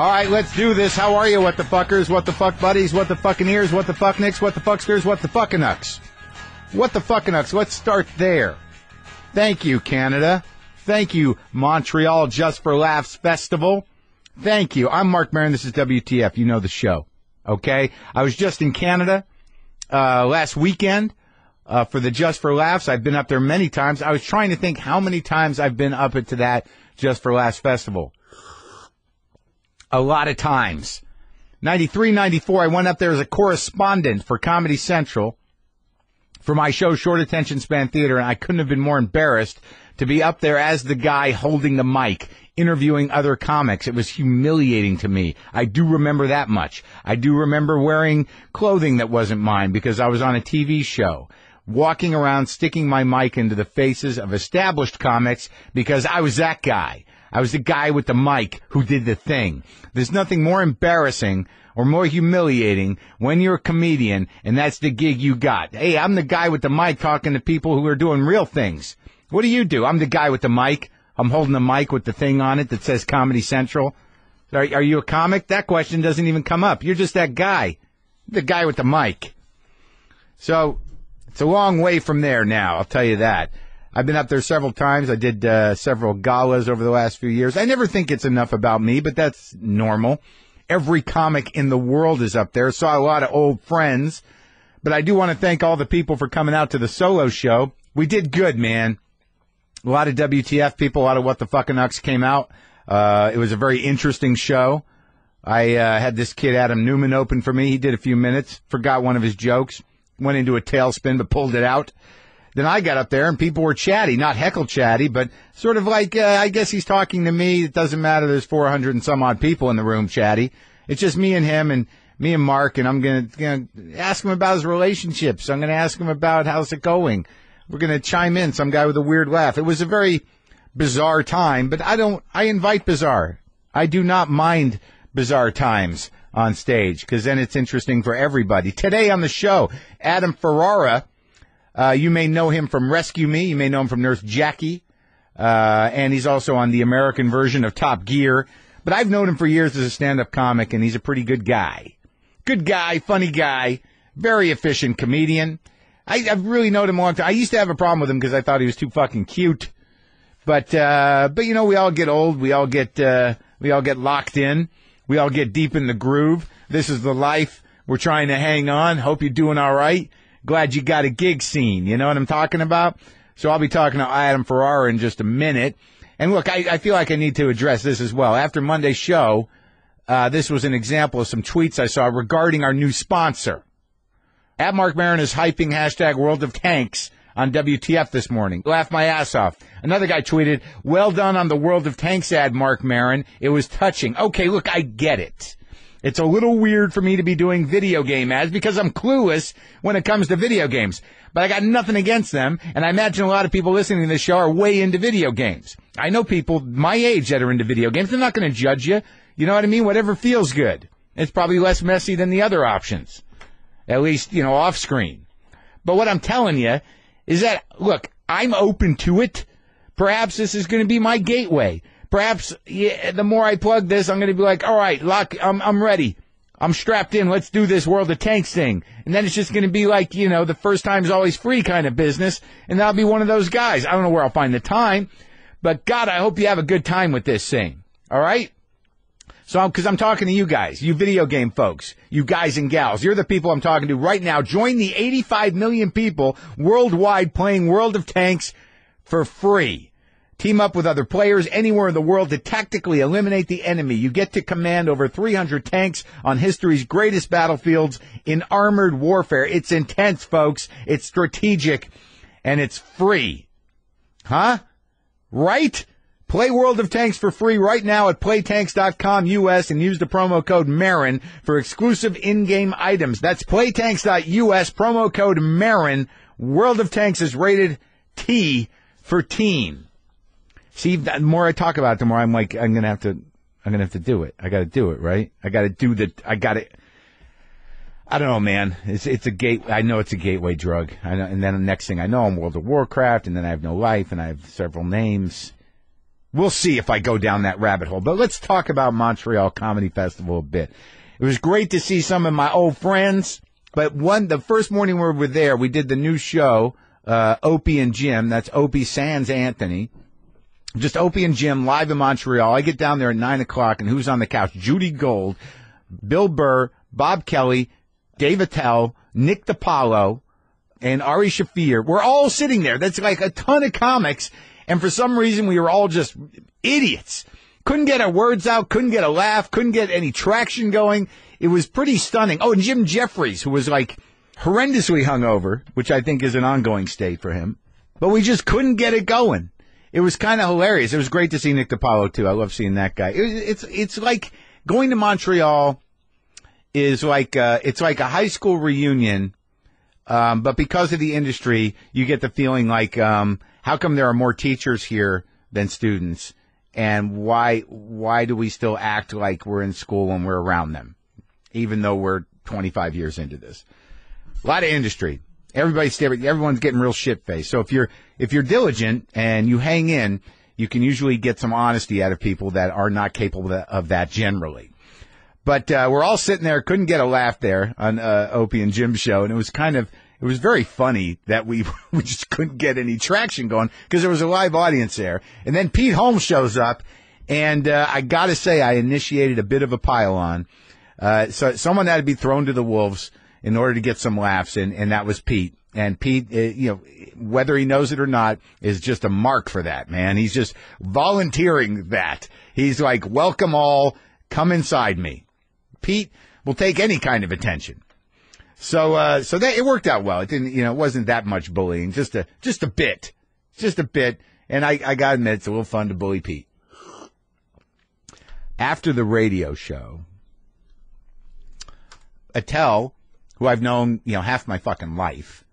All right, let's do this. How are you, what the fuckers, what the fuck buddies, what the fucking ears, what the fuck nicks, what the fucksters, what the fucking ucks? What the fucking ucks? Let's start there. Thank you, Canada. Thank you, Montreal Just for Laughs Festival. Thank you. I'm Marc Maron. This is WTF. You know the show. Okay? I was just in Canada last weekend for the Just for Laughs. I've been up there many times. I was trying to think how many times I've been up to that Just for Laughs Festival. A lot of times. 93, 94, I went up there as a correspondent for Comedy Central for my show, Short Attention Span Theater, and I couldn't have been more embarrassed to be up there as the guy holding the mic, interviewing other comics. It was humiliating to me. I do remember that much. I do remember wearing clothing that wasn't mine because I was on a TV show, walking around, sticking my mic into the faces of established comics because I was that guy. I was the guy with the mic who did the thing. There's nothing more embarrassing or more humiliating when you're a comedian and that's the gig you got. Hey, I'm the guy with the mic talking to people who are doing real things. What do? I'm the guy with the mic. I'm holding the mic with the thing on it that says Comedy Central. Are you a comic? That question doesn't even come up. You're just that guy, the guy with the mic. So it's a long way from there now, I'll tell you that. I've been up there several times. I did several galas over the last few years. I never think it's enough about me, but that's normal. Every comic in the world is up there. Saw a lot of old friends. But I do want to thank all the people for coming out to the solo show. We did good, man. A lot of WTF people, a lot of What the Fucking Ucks came out. It was a very interesting show. I had this kid, Adam Newman, open for me. He did a few minutes, forgot one of his jokes, went into a tailspin, but pulled it out. Then I got up there and people were chatty, not heckle chatty, but sort of like, I guess he's talking to me. It doesn't matter. There's 400 and some odd people in the room chatty. It's just me and him and me and Mark, and I'm going to ask him about his relationships. I'm going to ask him about how's it going. We're going to chime in, some guy with a weird laugh. It was a very bizarre time, but I invite bizarre. I do not mind bizarre times on stage because then it's interesting for everybody. Today on the show, Adam Ferrara. You may know him from Rescue Me. You may know him from Nurse Jackie. And he's also on the American version of Top Gear. But I've known him for years as a stand-up comic, and he's a pretty good guy. Good guy, funny guy, very efficient comedian. I've really known him a long time. I used to have a problem with him because I thought he was too fucking cute. But you know, we all get old. We all get locked in. We all get deep in the groove. This is the life. We're trying to hang on. Hope you're doing all right. Glad you got a gig scene. You know what I'm talking about? So I'll be talking to Adam Ferrara in just a minute. And look, I feel like I need to address this as well. After Monday's show, this was an example of some tweets I saw regarding our new sponsor. At Marc Maron is hyping hashtag World of Tanks on WTF this morning. Laugh my ass off. Another guy tweeted, well done on the World of Tanks ad, Marc Maron. It was touching. Okay, look, I get it. It's a little weird for me to be doing video game ads because I'm clueless when it comes to video games. But I got nothing against them, and I imagine a lot of people listening to this show are way into video games. I know people my age that are into video games. They're not going to judge you. You know what I mean? Whatever feels good. It's probably less messy than the other options. At least, you know, off screen. But what I'm telling you is that, look, I'm open to it. Perhaps this is going to be my gateway. Perhaps the more I plug this, I'm going to be like, all right, I'm ready. I'm strapped in. Let's do this World of Tanks thing. And then it's just going to be like, you know, the first time's always free kind of business. And I'll be one of those guys. I don't know where I'll find the time. But, God, I hope you have a good time with this thing. All right? So, because I'm talking to you guys, you video game folks, you guys and gals. You're the people I'm talking to right now. Join the 85 million people worldwide playing World of Tanks for free. Team up with other players anywhere in the world to tactically eliminate the enemy. You get to command over 300 tanks on history's greatest battlefields in armored warfare. It's intense, folks. It's strategic, and it's free. Huh? Right? Play World of Tanks for free right now at playtanks.com US and use the promo code Maron for exclusive in-game items. That's playtanks.us, promo code Maron. World of Tanks is rated T for teen. See, the more I talk about it, the more I'm like, I'm gonna have to do it. I gotta do it, right? I don't know, man. It's a gate. I know it's a gateway drug. And then the next thing I know, I'm World of Warcraft, and then I have no life, and I have several names. We'll see if I go down that rabbit hole. But let's talk about Montreal Comedy Festival a bit. It was great to see some of my old friends. But the first morning we were there, we did the new show, Opie and Jim. That's Opie sans Anthony. Just Opie and Jim live in Montreal. I get down there at 9 o'clock, and who's on the couch? Judy Gold, Bill Burr, Bob Kelly, Dave Attell, Nick DiPaolo, and Ari Shaffir. We're all sitting there. That's like a ton of comics. And for some reason, we were all just idiots. Couldn't get our words out, couldn't get a laugh, couldn't get any traction going. It was pretty stunning. Oh, and Jim Jeffries, who was like horrendously hungover, which I think is an ongoing state for him. But we just couldn't get it going. It was kind of hilarious. It was great to see Nick DiPaolo, too. I love seeing that guy. It's like going to Montreal is like it's like a high school reunion, but because of the industry, you get the feeling like how come there are more teachers here than students, and why do we still act like we're in school when we're around them, even though we're 25 years into this? A lot of industry. Everyone's getting real shit-faced. So if you're diligent and you hang in, you can usually get some honesty out of people that are not capable of that generally. But we're all sitting there, couldn't get a laugh there on Opie and Jim's show, and it was very funny that we just couldn't get any traction going because there was a live audience there. And then Pete Holmes shows up, and I got to say I initiated a bit of a pile-on. So someone had to be thrown to the wolves in order to get some laughs, and that was Pete. And Pete, whether he knows it or not, is just a mark for that, man. He's just volunteering that. He's like, welcome all, come inside me. Pete will take any kind of attention. So that it worked out well. It didn't, it wasn't that much bullying, just a bit. And I gotta admit, it's a little fun to bully Pete. After the radio show, Attell, who I've known, half my fucking life,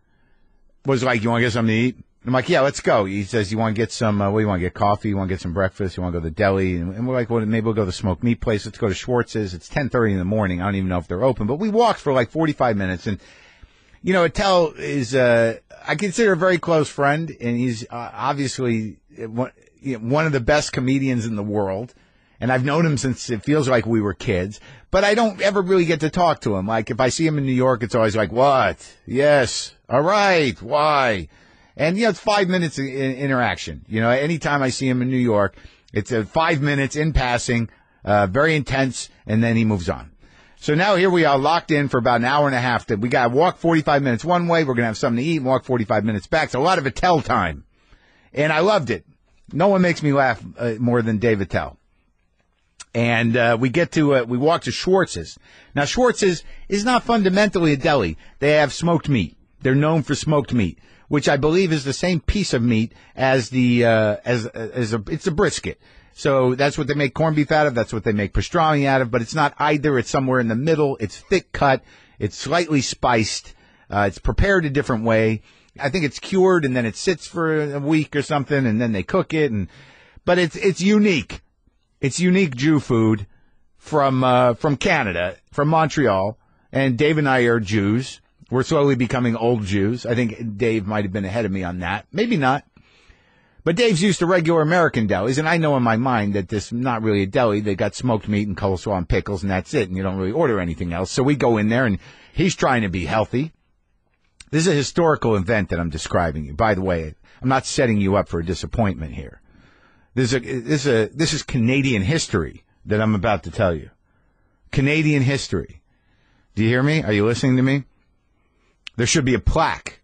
was like, you want to get something to eat? I'm like, yeah, let's go. He says, you want to get some, what do you want to get? Coffee? You want to get some breakfast? You want to go to the deli? And we're like, well, maybe we'll go to the smoked meat place. Let's go to Schwartz's. It's 10:30 in the morning. I don't even know if they're open, but we walked for like 45 minutes. And, Attell is, I consider a very close friend, and he's obviously one of the best comedians in the world. And I've known him since it feels like we were kids, but I don't ever really get to talk to him. Like if I see him in New York, it's always like, what? Yes. All right. Why? And, it's 5 minutes interaction. Anytime I see him in New York, it's 5 minutes in passing, very intense, and then he moves on. So now here we are locked in for about an hour and a half. We got to walk 45 minutes one way. We're going to have something to eat and walk 45 minutes back. So a lot of Attell time. And I loved it. No one makes me laugh more than Dave Attell. And we walk to Schwartz's. Now, Schwartz's is not fundamentally a deli. They have smoked meat. They're known for smoked meat, which I believe is the same piece of meat as it's a brisket. So that's what they make corned beef out of. That's what they make pastrami out of. But it's not either. It's somewhere in the middle. It's thick cut. It's slightly spiced. It's prepared a different way. I think it's cured and then it sits for a week or something, and then they cook it. But it's unique. It's unique Jew food from Canada, from Montreal. And Dave and I are Jews. We're slowly becoming old Jews. I think Dave might have been ahead of me on that. Maybe not. But Dave's used to regular American delis, and I know in my mind that this is not really a deli. They got smoked meat and coleslaw and pickles, and that's it, and you don't really order anything else. So we go in there, and he's trying to be healthy. This is a historical event that I'm describing you. By the way, I'm not setting you up for a disappointment here. This is Canadian history that I'm about to tell you. Canadian history. Do you hear me? Are you listening to me? There should be a plaque.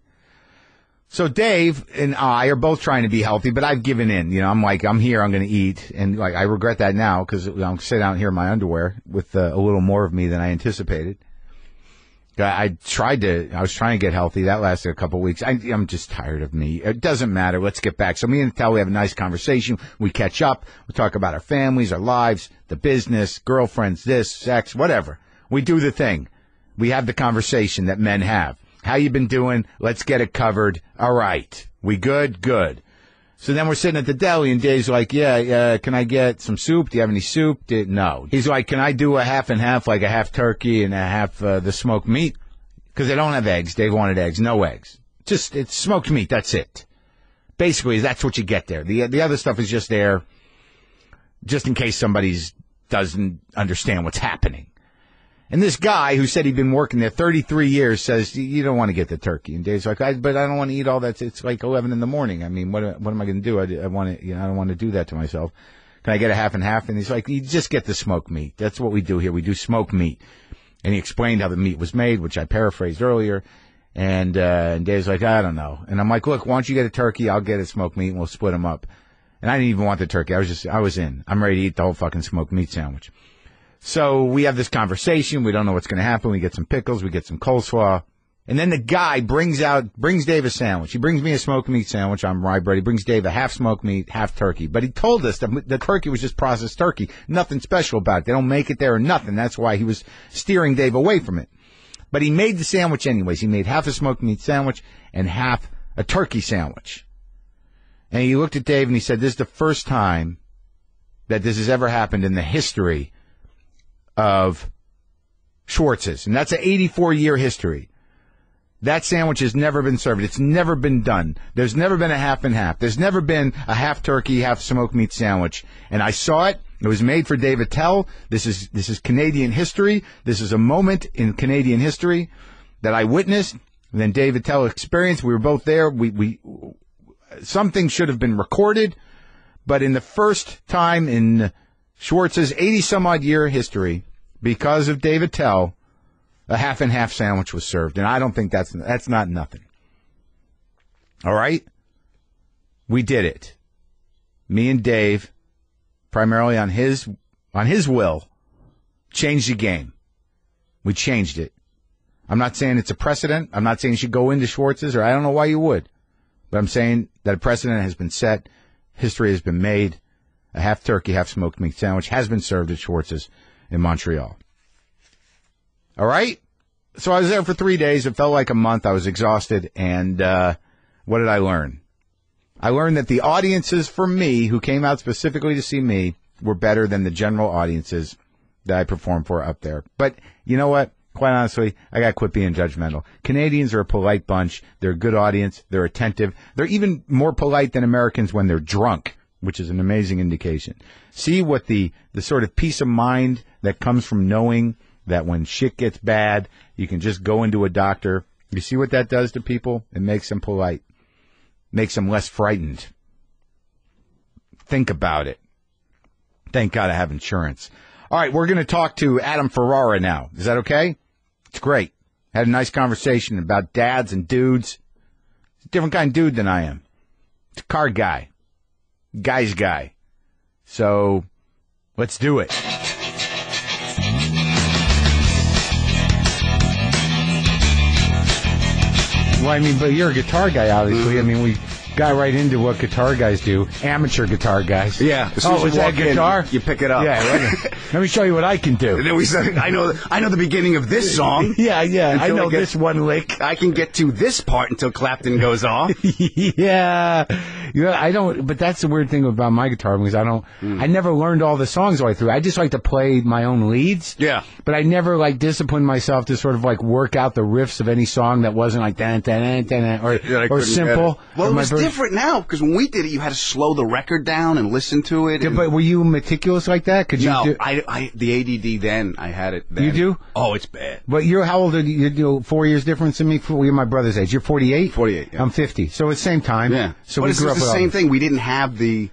So Dave and I are both trying to be healthy, but I've given in. I'm like, I'm here, I'm going to eat. And I regret that now because I'm sitting out here in my underwear with a little more of me than I anticipated. I was trying to get healthy. That lasted a couple of weeks. I'm just tired of me. It doesn't matter. Let's get back. So me and Attell, we have a nice conversation. We catch up. We talk about our families, our lives, the business, girlfriends, this, sex, whatever. We do the thing. We have the conversation that men have. How you been doing? Let's get it covered. All right. We good? Good. So then we're sitting at the deli, and Dave's like, yeah, can I get some soup? Do you have any soup? No. He's like, can I do a half and half, like a half turkey and a half the smoked meat? Because they don't have eggs. Dave wanted eggs. No eggs. It's smoked meat. That's it. Basically, that's what you get there. The other stuff is just there just in case somebody doesn't understand what's happening. And this guy who said he'd been working there 33 years says, you don't want to get the turkey. And Dave's like, but I don't want to eat all that. It's like 11 in the morning. I mean, what am I going to do? I don't want to do that to myself. Can I get a half and half? And he's like, you just get the smoked meat. That's what we do here. We do smoked meat. And he explained how the meat was made, which I paraphrased earlier. And Dave's like, I don't know. And I'm like, look, why don't you get a turkey? I'll get a smoked meat and we'll split them up. And I didn't even want the turkey. I was in. I'm ready to eat the whole fucking smoked meat sandwich. So we have this conversation. We don't know what's going to happen. We get some pickles. We get some coleslaw. And then the guy brings Dave a sandwich. He brings me a smoked meat sandwich on rye bread. He brings Dave a half smoked meat, half turkey. But he told us that the turkey was just processed turkey. Nothing special about it. They don't make it there or nothing. That's why he was steering Dave away from it. But he made the sandwich anyways. He made half a smoked meat sandwich and half a turkey sandwich. And he looked at Dave and he said, this is the first time that this has ever happened in the history of Schwartz's. And that's an 84-year history. That sandwich has never been served. It's never been done. There's never been a half and half. There's never been a half turkey, half smoked meat sandwich. And I saw it. It was made for Dave Attell. This is Canadian history. This is a moment in Canadian history that I witnessed. And then Dave Attell experienced. We were both there. Something should have been recorded. But in the first time in Schwartz's 80-some-odd year history, because of Dave Attell, a half and half sandwich was served, and I don't think that's not nothing. All right? We did it. Me and Dave, primarily on his will, changed the game. We changed it. I'm not saying it's a precedent. I'm not saying you should go into Schwartz's, or I don't know why you would. But I'm saying that a precedent has been set. History has been made. A half turkey, half smoked meat sandwich has been served at Schwartz's in Montreal. All right? So I was there for 3 days. It felt like a month. I was exhausted. And what did I learn? I learned that the audiences for me, who came out specifically to see me, were better than the general audiences that I performed for up there. But you know what? Quite honestly, I got to quit being judgmental. Canadians are a polite bunch. They're a good audience. They're attentive. They're even more polite than Americans when they're drunk, which is an amazing indication. See what the sort of peace of mind that comes from knowing that when shit gets bad, you can just go into a doctor. You see what that does to people? It makes them polite. Makes them less frightened. Think about it. Thank God I have insurance. All right, we're going to talk to Adam Ferrara now. Is that okay? It's great. Had a nice conversation about dads and dudes. He's a different kind of dude than I am. It's a car guy. Guy's guy. So, let's do it. Well, I mean, but you're a guitar guy, obviously. Mm-hmm. I mean, we got right into what guitar guys do. Amateur guitar guys. Yeah. Oh, is that guitar? You pick it up. Yeah. Let me show you what I can do. And then we said, I know the beginning of this song. Yeah. I know this one lick. I can get to this part until Clapton goes off. Yeah, I don't. But that's the weird thing about my guitar, because I never learned all the songs all the way through. I just like to play my own leads. Yeah. But I never disciplined myself to sort of work out the riffs of any song that wasn't like dan dan dan or simple. Well, it was different now, because when we did it, you had to slow the record down and listen to it. But were you meticulous like that? Could you? No, the ADD then. I had it then. You do? Oh, it's bad. But how old are you? You 4 years difference than me? You're my brother's age. You're 48? 48, yeah. I'm 50. So it's same time. Yeah. So but we grew up the with same thing. We didn't have the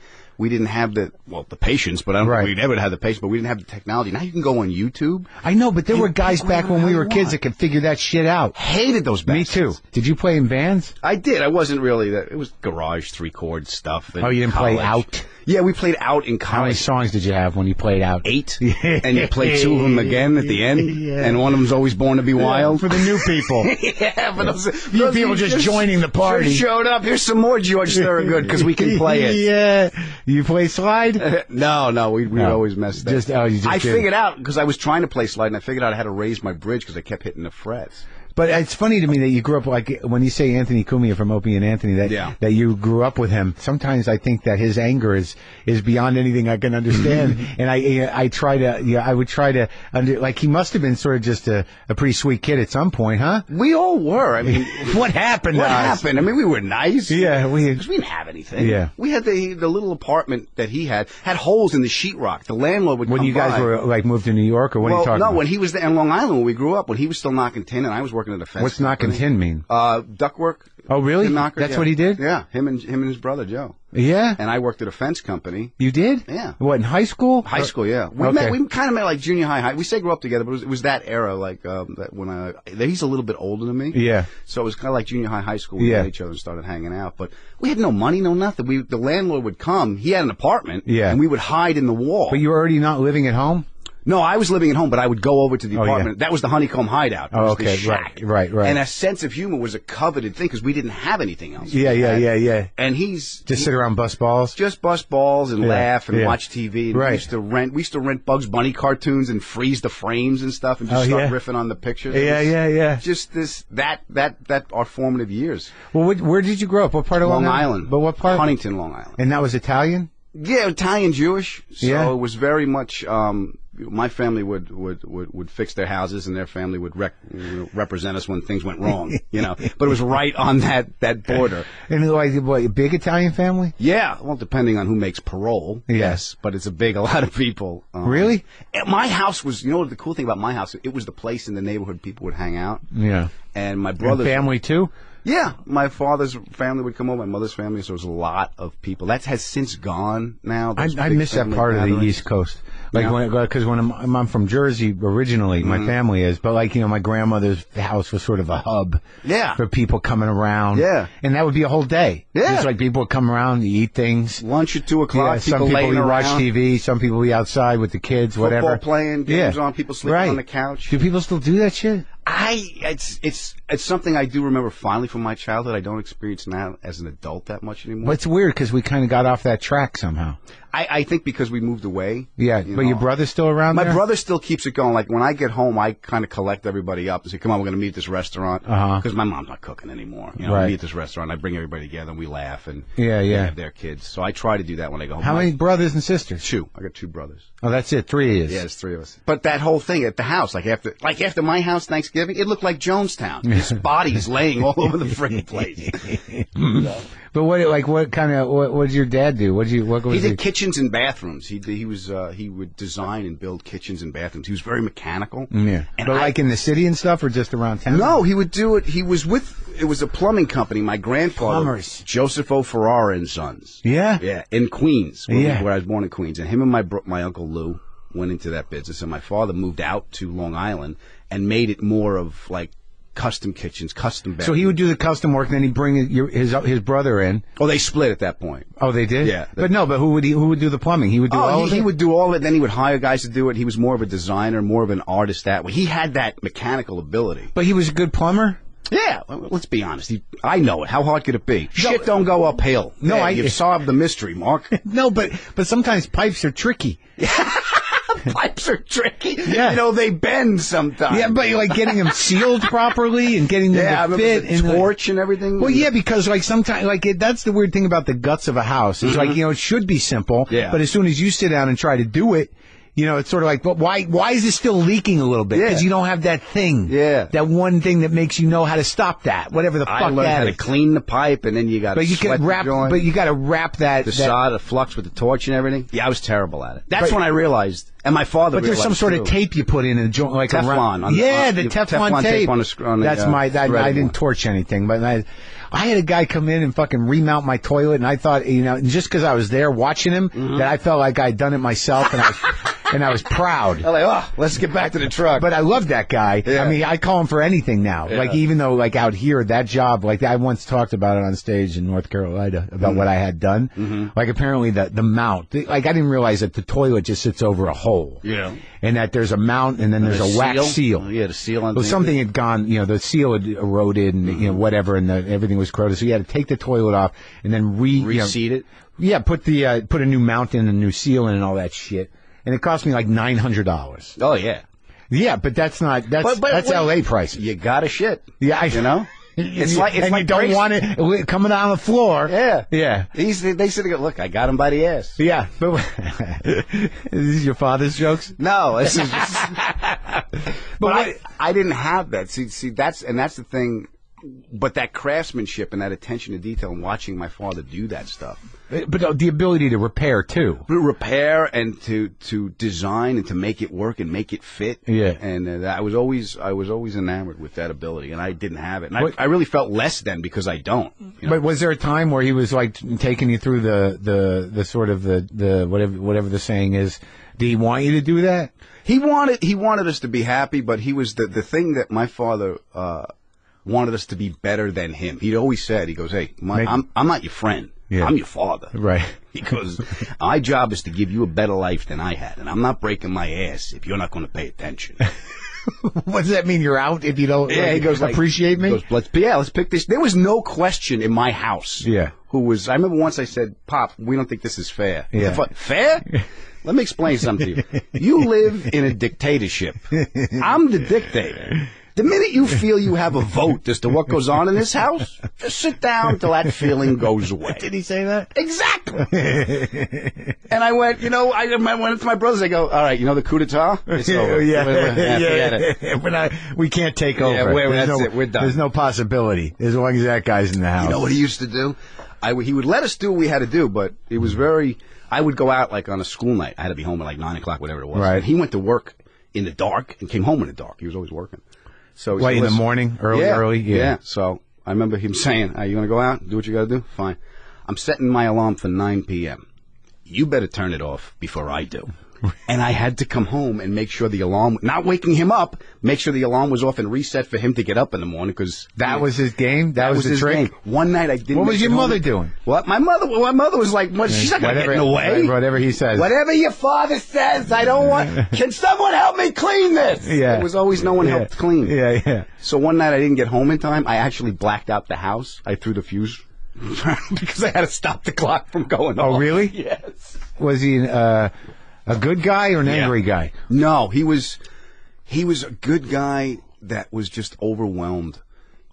patience, but I don't think we'd ever had the patience, but we didn't have the technology. Now you can go on YouTube. I know, but there were guys back when we were kids that could figure that shit out. Hated those bands. Me too. Did you play in bands? I did. I wasn't really it was garage 3-chord stuff. Oh, you didn't play out? Yeah, we played out in college. How many songs did you have when you played out? 8. And you played 2 of them again at the end. Yeah. And one of them's Always Born to Be Wild. For the new people. Yeah, but those people just joining the party. Just showed up. Here's some more George Thorogood because we can play it. Yeah. You play slide? No, we always messed up. I figured out, because I was trying to play slide, and I figured out I had to raise my bridge because I kept hitting the frets. But it's funny to me that you grew up, like, when you say Anthony Cumia from Opie and Anthony, that you grew up with him. Sometimes I think that his anger is beyond anything I can understand. And I try to, I would try to, like, he must have been sort of just a pretty sweet kid at some point, huh? We all were. I mean, what happened? What happened? I mean, we were nice. Yeah, because we didn't have anything. Yeah. We had the little apartment that he had holes in the sheetrock. The landlord would come by. When you guys were, like, moved to New York, or what are you talking about? No, when he was there in Long Island, when we grew up, when he was still knocking tin and I was working at a fence. What's knocking tin mean? Ductwork. Oh, really? That's what he did? Yeah, him and his brother Joe. Yeah. And I worked at a fence company. You did? Yeah. What, in high school? High school, yeah. We kind of met like junior high. We say grew up together, but it was that era, like that when he's a little bit older than me. Yeah. So it was kind of like junior high school. We met each other and started hanging out, but we had no money, no nothing. The landlord would come. He had an apartment. Yeah. And we would hide in the wall. But you were already not living at home? No, I was living at home, but I would go over to the apartment. That was the honeycomb hideout. Oh, okay, right. And a sense of humor was a coveted thing because we didn't have anything else. Yeah. And he's just sit around bust balls, and laugh and watch TV. And right. We used to rent Bugs Bunny cartoons and freeze the frames and stuff and just start riffing on the pictures. Yeah. Just that our formative years. Well, where did you grow up? What part of Long Island? But what part? Huntington, Long Island. And that was Italian? Yeah, Italian Jewish. So it was very much. My family would fix their houses, and their family would represent us when things went wrong, But it was right on that border. And like, what, a big Italian family? Yeah, well, depending on who makes parole, yes, but it's a lot of people. Really? My house was, the cool thing about my house, it was the place in the neighborhood people would hang out. Yeah. And my brother's family too. Yeah, my father's family would come over, my mother's family, so it was a lot of people. That has since gone now. I miss that part of the East Coast. Like, because when I'm from Jersey originally, my family is, but like, my grandmother's house was sort of a hub. Yeah. For people coming around. Yeah. And that would be a whole day. Yeah. Just like people would come around, you eat things. Lunch at 2 o'clock. Yeah, some people would watch TV, some people would be outside with the kids, whatever. Football playing, games on, people sleeping on the couch. Do people still do that shit? It's something I do remember fondly from my childhood. I don't experience now as an adult that much anymore. Well, it's weird because we kind of got off that track somehow. I think because we moved away. Yeah, but your brother's still around there? My brother still keeps it going. Like, when I get home, I kind of collect everybody up and say, come on, we're going to meet at this restaurant. Because my mom's not cooking anymore. We meet at this restaurant. I bring everybody together and we laugh and they have their kids. So I try to do that when I go home. How many brothers and sisters? 2. I got 2 brothers. Oh, that's it. 3 is. Yeah, there's 3 of us. But that whole thing at the house, after my house Thanksgiving, it looked like Jonestown. His bodies laying all over the friggin' place. But what did your dad do? He did kitchens and bathrooms. He would design and build kitchens and bathrooms. He was very mechanical. Yeah. And like in the city and stuff, or just around town? No, he would do it. It was a plumbing company. My grandfather, Joseph O. Ferrara and Sons. Yeah. Yeah. In Queens, where I was born in Queens. And him and my uncle Lou went into that business. And my father moved out to Long Island and made it more of like custom kitchens, custom bedrooms. So he would do the custom work, and then he'd bring his brother in. Oh, they split at that point. Oh, they did? Yeah. But who would do the plumbing? He would do all of it? He would do all of it, then he would hire guys to do it. He was more of a designer, more of an artist that way. He had that mechanical ability. But he was a good plumber? Yeah, let's be honest. I know it. How hard could it be? Shit don't go uphill. No, you've solved the mystery, Mark. No, but sometimes pipes are tricky. Pipes are tricky. Yeah. They bend sometimes. Yeah, but like getting them sealed properly and getting them to fit. The torch and everything. Well, yeah, because like sometimes, that's the weird thing about the guts of a house. It's like, it should be simple. Yeah. But as soon as you sit down and try to do it, it's sort of like, but why is it still leaking a little bit? Because you don't have that thing. Yeah. That one thing that makes you know how to stop that. Whatever the fuck that is. I learned how to clean the pipe, and then you got to sweat the joint. But you got to wrap that. The solder flux with the torch and everything. Yeah, I was terrible at it. That's when I realized. And my father realized. But there's some sort of tape you put in a joint, like Teflon. The Teflon tape. That's I didn't torch anything, but I had a guy come in and fucking remount my toilet, and I thought, just because I was there watching him, that I felt like I'd done it myself, and I was proud. I'm like, let's get back to the truck. But I love that guy. Yeah. I mean, I call him for anything now. Yeah. Like, even though, like, out here, that job, like, I once talked about it on stage in North Carolina about what I had done. Like, apparently the mount, like, I didn't realize that the toilet just sits over a hole. Yeah. And that there's a mount, and then there's a wax seal. Yeah, the seal on. Well, something had gone, the seal had eroded, and, whatever, and everything was corroded. So you had to take the toilet off, and then reseat it? Yeah, put a new mount in, a new seal in, and all that shit. And it cost me like $900. Oh, yeah. Yeah, but that's L.A. prices. You gotta shit. Yeah, you know. It's like you don't want it coming on the floor. Yeah, yeah. They said, "Look, I got him by the ass." Yeah, but these your father's jokes? No, this is. But I didn't have that. See, that's the thing. But that craftsmanship and that attention to detail and watching my father do that stuff. But the ability to repair, too. Repair and to design and to make it work and make it fit. Yeah. And I was always enamored with that ability, and I didn't have it. And I really felt less than because I don't. You know? But was there a time where he was like taking you through the sort of the whatever the saying is? Did he want you to do that? He wanted us to be happy, but he was the thing that my father wanted us to be better than him. He'd always said, he goes, "Hey, I'm not your friend. Yeah. I'm your father." Right. He goes, "My job is to give you a better life than I had, and I'm not breaking my ass if you're not going to pay attention." What does that mean? You're out if you don't he goes, appreciate me? He goes, let's pick this. There was no question in my house. Yeah. I remember once I said, "Pop, we don't think this is fair." Yeah. Fair? Let me explain something to you. You live in a dictatorship. I'm the dictator. The minute you feel you have a vote as to what goes on in this house, just sit down till that feeling goes away. Did he say that? Exactly. And I went, I went to my brothers. I go, "All right, the coup d'etat? It's over. Yeah. We can't take over. We're done. There's no possibility as long as that guy's in the house." You know what he used to do? He would let us do what we had to do, but it was I would go out like on a school night. I had to be home at like 9 o'clock, whatever it was. Right. And he went to work in the dark and came home in the dark. He was always working. So in the morning, early. Yeah. So I remember him saying, "You going to go out, do what you got to do? Fine. I'm setting my alarm for 9 p.m. You better turn it off before I do." And I had to come home and make sure the alarm, not waking him up, make sure the alarm was off and reset for him to get up in the morning because that was his game. That was the trick. Game. One night I didn't. What was your mother doing? What? My mother was like, she's not going to get in the way. Whatever he says. Whatever your father says, I don't want. Can someone help me clean this? Yeah. It was always no one helped clean. Yeah. So one night I didn't get home in time. I actually blacked out the house. I threw the fuse because I had to stop the clock from going off. Oh, really? Yes. Was he a good guy or an angry guy? No, he was a good guy that was just overwhelmed.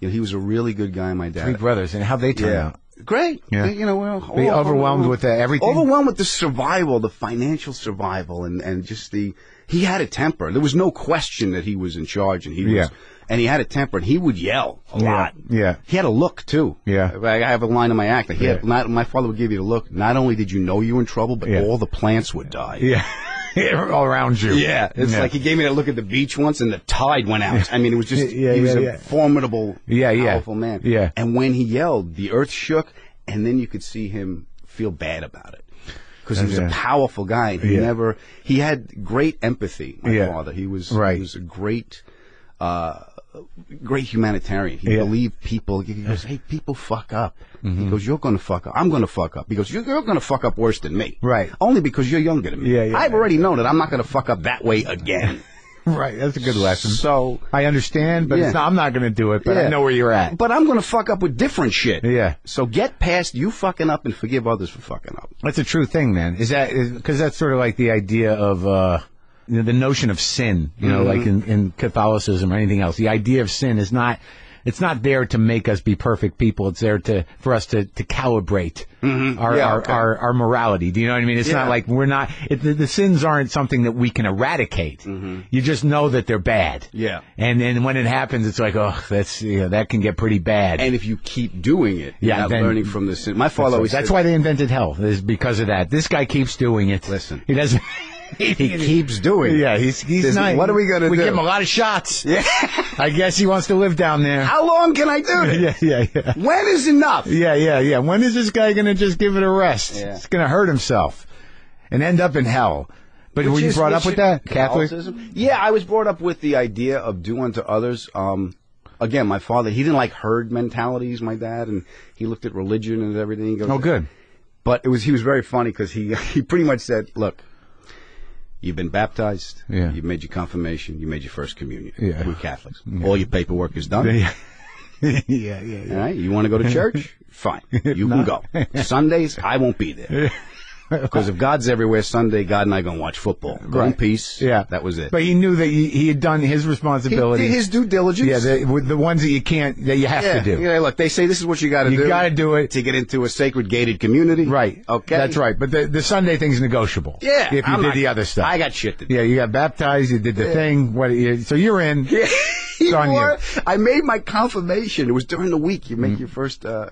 He was a really good guy, my dad. 3 brothers, and how'd they turn out? Great. Yeah. We're overwhelmed with everything? Overwhelmed with the survival, the financial survival, and just he had a temper. There was no question that he was in charge, and he had a temper, and he would yell a lot. Yeah. He had a look, too. Yeah. I have a line in my act. My father would give you the look. Not only did you know you were in trouble, but all the plants would die. Yeah. All around you. Yeah. It's like he gave me that look at the beach once, and the tide went out. I mean, it was just, he was a formidable, powerful man. Yeah. And when he yelled, the earth shook, and then you could see him feel bad about it. Because he was a powerful guy. And he had great empathy, my father. He was a great humanitarian. He believed people. He goes, "Hey, people fuck up." Mm-hmm. He goes, "You're going to fuck up. I'm going to fuck up." He goes, "You're going to fuck up worse than me." Right. Only because you're younger than me. I've already known that I'm not going to fuck up that way again. Right. That's a good lesson. So I understand, but I'm not going to do it, but I know where you're at. But I'm going to fuck up with different shit. Yeah. So get past you fucking up and forgive others for fucking up. That's a true thing, man. Because that's sort of like the idea of, the notion of sin, like in Catholicism or anything else. The idea of sin is not, it's not there to make us be perfect people. It's there for us to calibrate our morality. Do you know what I mean? It's not like we're not, the sins aren't something that we can eradicate. Mm-hmm. You just know that they're bad. Yeah. And then when it happens, it's like, that can get pretty bad. And if you keep doing it, you're not learning from the sin. My father always said, that's why they invented hell, is because of that. This guy keeps doing it. Listen. He doesn't. He keeps doing it. Yeah, he's nice. What are we going to do? We give him a lot of shots. Yeah. I guess he wants to live down there. How long can I do this? Yeah. When is enough? Yeah. When is this guy going to just give it a rest? Yeah. He's going to hurt himself and end up in hell. But were you brought up with that? Catholicism? Yeah, I was brought up with the idea of do unto others. Again, my father, he didn't like herd mentalities, my dad, and he looked at religion and everything. He goes, good. But he was very funny because he pretty much said, look, you've been baptized. Yeah. You've made your confirmation. You made your first communion. Yeah. We're Catholics. Yeah. All your paperwork is done. Yeah. All right. You want to go to church? Fine. You can go. Sundays, I won't be there. Because if God's everywhere Sunday, God and I going to watch football. Go in peace. Yeah. That was it. But he knew that he had done his responsibility. He did his due diligence. Yeah, the ones that you have to do. Yeah, look, they say this is what you got to do. You got to do it to get into a sacred gated community. Right. Okay. That's right. But the Sunday thing's negotiable. Yeah. If you did the other stuff. I got shit to do. Yeah, you got baptized, you did the thing. So you're in. Yeah. It's on you. I made my confirmation. It was during the week. You make your first. I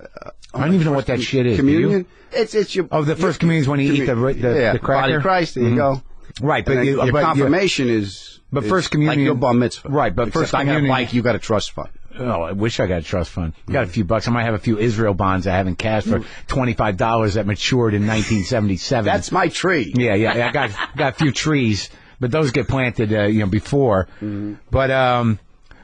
don't even know what that shit is. Communion. It's your. Oh, the first communion is when you eat the cracker. Body of Christ. There you go. Right, but your confirmation is. But first communion, like your bar mitzvah. Right, but first communion, I got a bike. You got a trust fund. Oh, I wish I got a trust fund. Got a few bucks. I might have a few Israel bonds I haven't cashed for $25 that matured in 1977. That's my tree. Yeah. I got a few trees, but those get planted, before.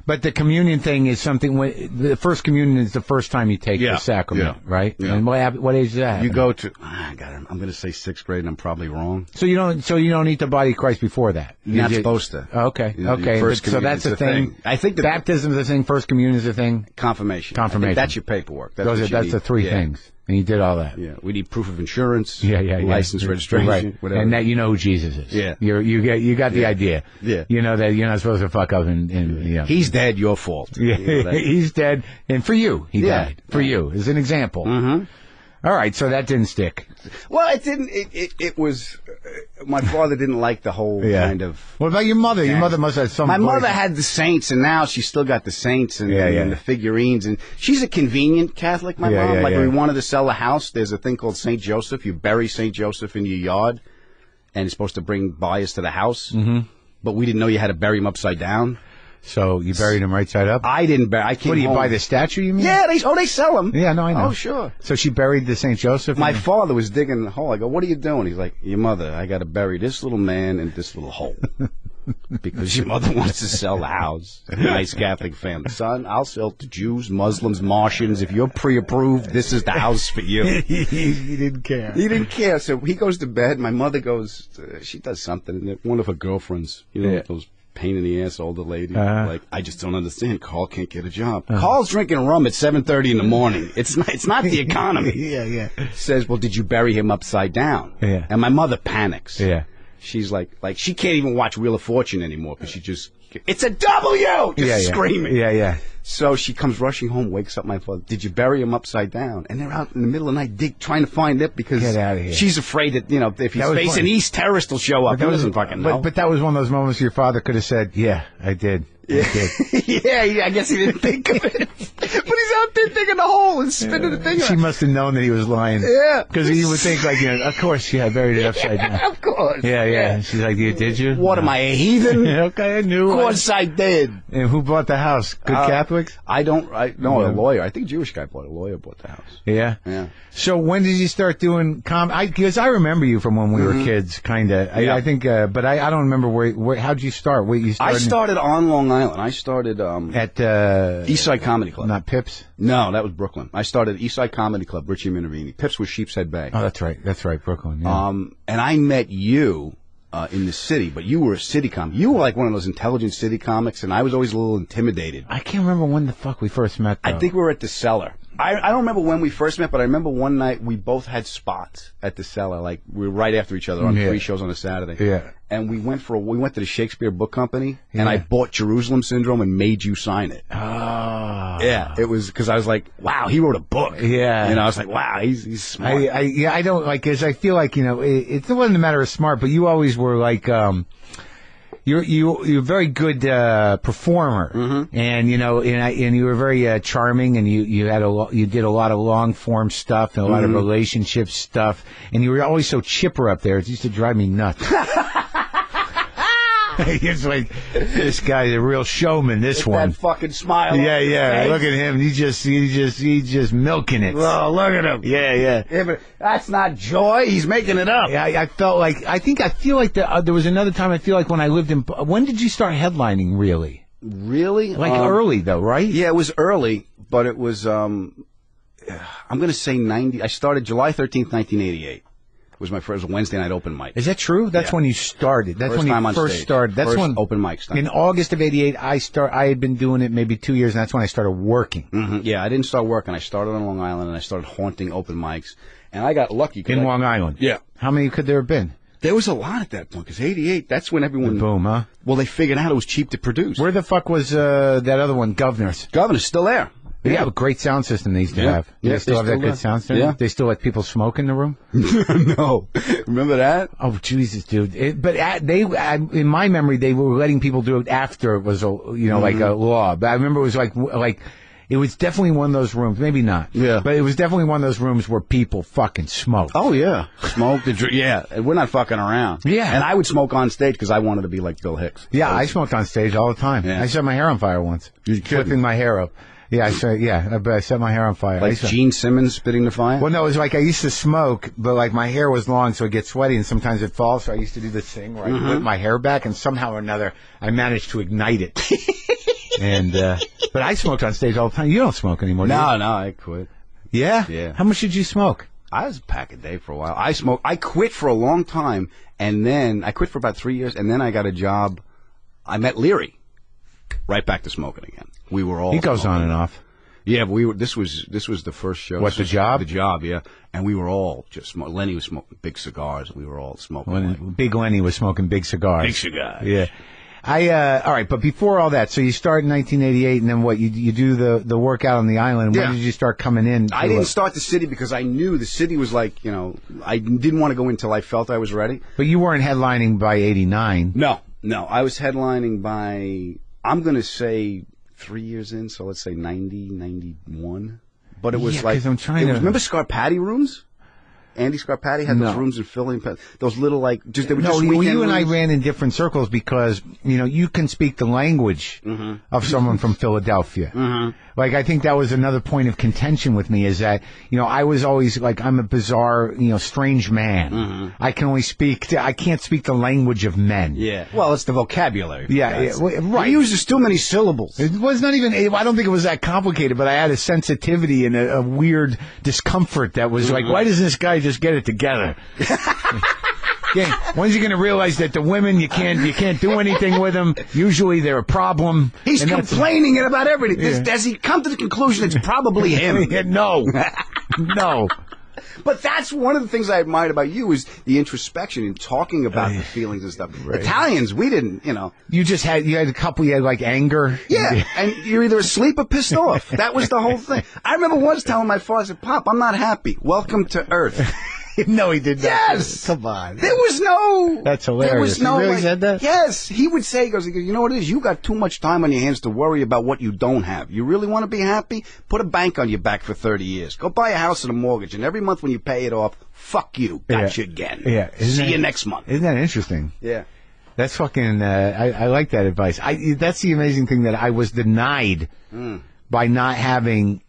But the communion thing is something. The first communion is the first time you take the sacrament, right? Yeah. And what age is that? You go to. I'm going to say 6th grade, and I'm probably wrong. So you don't eat the body of Christ before that. You're not supposed to. Okay. So that's the thing. I think baptism is the thing. First communion is the thing. Confirmation. That's your paperwork. That's the three things. And you did all that. Yeah, we need proof of insurance. Yeah. License, registration, whatever. And that you know who Jesus is. Yeah. You got the idea. Yeah. You know that you're not supposed to fuck up and He's dead, your fault. Yeah. He's dead, and for you, he died. For you, as an example. Mm-hmm. All right, so that didn't stick. Well, it didn't. It was. My father didn't like the whole kind of. What about your mother? Your mother must have some. My mother had the saints, and now she's still got the saints and the figurines. And she's a convenient Catholic. My mom, when we wanted to sell a house, there's a thing called Saint Joseph. You bury Saint Joseph in your yard, and it's supposed to bring buyers to the house. Mm-hmm. But we didn't know you had to bury him upside down. So you buried him right side up? I didn't bury. I came What do you home. buy the statue? You mean? Yeah, they sell them. Yeah, no, I know. Oh, sure. So she buried the Saint Joseph. My father was digging the hole. I go, "What are you doing?" He's like, "Your mother. I got to bury this little man in this little hole because your mother wants to sell the house." A nice Catholic family, son. I'll sell to Jews, Muslims, Martians. If you're pre-approved, this is the house for you. He didn't care. He didn't care. So he goes to bed. My mother goes. She does something. And one of her girlfriends, those pain in the ass older lady. Like, I just don't understand. Carl can't get a job. Carl's drinking rum at 7:30 in the morning. It's not the economy. Yeah. Says, "Well, did you bury him upside down?" Yeah. And my mother panics. Yeah. She's like she can't even watch Wheel of Fortune anymore because she just, it's a W! Just screaming. Yeah. So she comes rushing home, wakes up my father. "Did you bury him upside down?" And they're out in the middle of the night trying to find it because Get out of here. She's afraid that, if he's facing East, terrorists will show up. He doesn't fucking know. But that was one of those moments your father could have said, "Yeah, I did." Yeah. I guess he didn't think of it. But he's out there digging a hole and spinning the thing around. She must have known that he was lying. Yeah. Because he would think, of course, I buried it upside down. Of course. Yeah. She's like, "Did you? What, am I, a heathen?" Okay, I knew. Of course I did. And who bought the house? Good Catholics? I know a lawyer. I think a Jewish guy bought the house. Yeah? Yeah. So when did you start doing because I remember you from when we were kids, kind of. I think, but I don't remember how'd you start? I started on Long Island. I started at Eastside Comedy Club. Not Pips? No, that was Brooklyn. I started Eastside Comedy Club, Richie Minervini. Pips was Sheepshead Bay. Oh, that's right, Brooklyn. Yeah. And I met you in the city, but you were a city comic. You were like one of those intelligent city comics, and I was always a little intimidated. I can't remember when the fuck we first met, though. I think we were at the Cellar. I don't remember when we first met, but I remember one night we both had spots at the Cellar. Like, we were right after each other on 3 shows on a Saturday. Yeah. And we went to the Shakespeare Book Company, and I bought Jerusalem Syndrome and made you sign it. Oh. Yeah, it was because I was like, wow, he wrote a book. Yeah. I was like, wow, he's smart. I don't like, because I feel like, it wasn't a matter of smart, but you always were like, you're a very good performer, and and you were very charming, and you did a lot of long form stuff and a lot of relationship stuff, and you were always so chipper up there. It used to drive me nuts. It's like, this guy's a real showman. This one, that fucking smile. Yeah. Look at him. He's just milking it. Oh, look at him. Yeah. But that's not joy. He's making it up. Yeah, I felt like, I feel like there was another time. I feel like when I lived in. When did you start headlining? Really? Like early though, right? Yeah, it was early, but it was. I'm going to say 90. I started July 13th, 1988. was my first Wednesday night open mic. Is that true? That's when you started. That's when you first started. That's first when open mic started. In August of '88, I had been doing it maybe 2 years, and that's when I started working. Mm-hmm. Yeah, I didn't start working. I started on Long Island, and I started haunting open mics. And I got lucky. In Long Island? Yeah. How many could there have been? There was a lot at that point, because '88, that's when everyone... The boom, huh? Well, they figured out it was cheap to produce. Where the fuck was that other one, Governor's? Governor's still there. They have a great sound system they used to have. Yeah, they still have that good sound system? Yeah. They still let people smoke in the room? No. Remember that? Oh, Jesus, dude. In my memory, they were letting people do it after it was, like a law. But I remember it was like... It was definitely one of those rooms. Maybe not. Yeah. But it was definitely one of those rooms where people fucking smoked. Oh, yeah. Smoked. Yeah. We're not fucking around. Yeah. And I would smoke on stage because I wanted to be like Bill Hicks. Yeah, I smoked on stage all the time. Yeah. I set my hair on fire once. You're kidding. Flipping my hair up. Yeah, I set my hair on fire. Like Gene Simmons spitting the fire? Well, no, it was like I used to smoke, but like my hair was long, so it gets sweaty, and sometimes it falls, so I used to do this thing where I whip my hair back, and somehow or another, I managed to ignite it. But I smoked on stage all the time. You don't smoke anymore, do you? No, I quit. Yeah? Yeah. How much did you smoke? I was a pack a day for a while. I quit for a long time, and then I quit for about 3 years, and then I got a job. I met Leary. Right back to smoking again. We were all. He goes smoking. on and off. Yeah, but this was the first show. What, The Job? The Job, yeah. And we were all just smoking. Lenny was smoking big cigars. We were all smoking. Big Lenny was smoking big cigars. Big cigars. Yeah. All right, but before all that, so you start in 1988, and then what? You do the workout on the island. When did you start coming in? I didn't start the city because I knew the city was like, I didn't want to go in until I felt I was ready. But you weren't headlining by '89. No. I was headlining by, I'm going to say 3 years in, so let's say 90, 91. But it was remember Scarpati rooms? Andy Scarpati had those rooms in Philly. Those little, they were just weekend you and I rooms. ran in different circles because, you can speak the language of someone from Philadelphia. Mm-hmm. Like, I think that was another point of contention with me is that, I was always like, I'm a bizarre, strange man. Mm-hmm. I can't speak the language of men. Yeah. Well, it's the vocabulary. Yeah, right. He uses too many syllables. It was not even, I don't think it was that complicated, but I had a sensitivity and a weird discomfort that was like, why doesn't this guy just get it together? Yeah. When's he going to realize that the women you can't do anything with them? Usually they're a problem. He's complaining about everything. Yeah. Does he come to the conclusion it's probably him? No. But that's one of the things I admired about you is the introspection and talking about the feelings and stuff. Right. Italians, we didn't, You had a couple, you had like anger. Yeah, and you're either asleep or pissed off. That was the whole thing. I remember once telling my father, I said, Pop, I'm not happy. Welcome to Earth. No, he did not. Yes. Come on. There was no... That's hilarious. There was no... He really said that? Yes. He would say, he goes, you know what it is? You got too much time on your hands to worry about what you don't have. You really want to be happy? Put a bank on your back for 30 years. Go buy a house and a mortgage, and every month when you pay it off, fuck you. Got you again. Yeah. See you next month. Isn't that interesting? Yeah. That's fucking... I like that advice. That's the amazing thing that I was denied by not having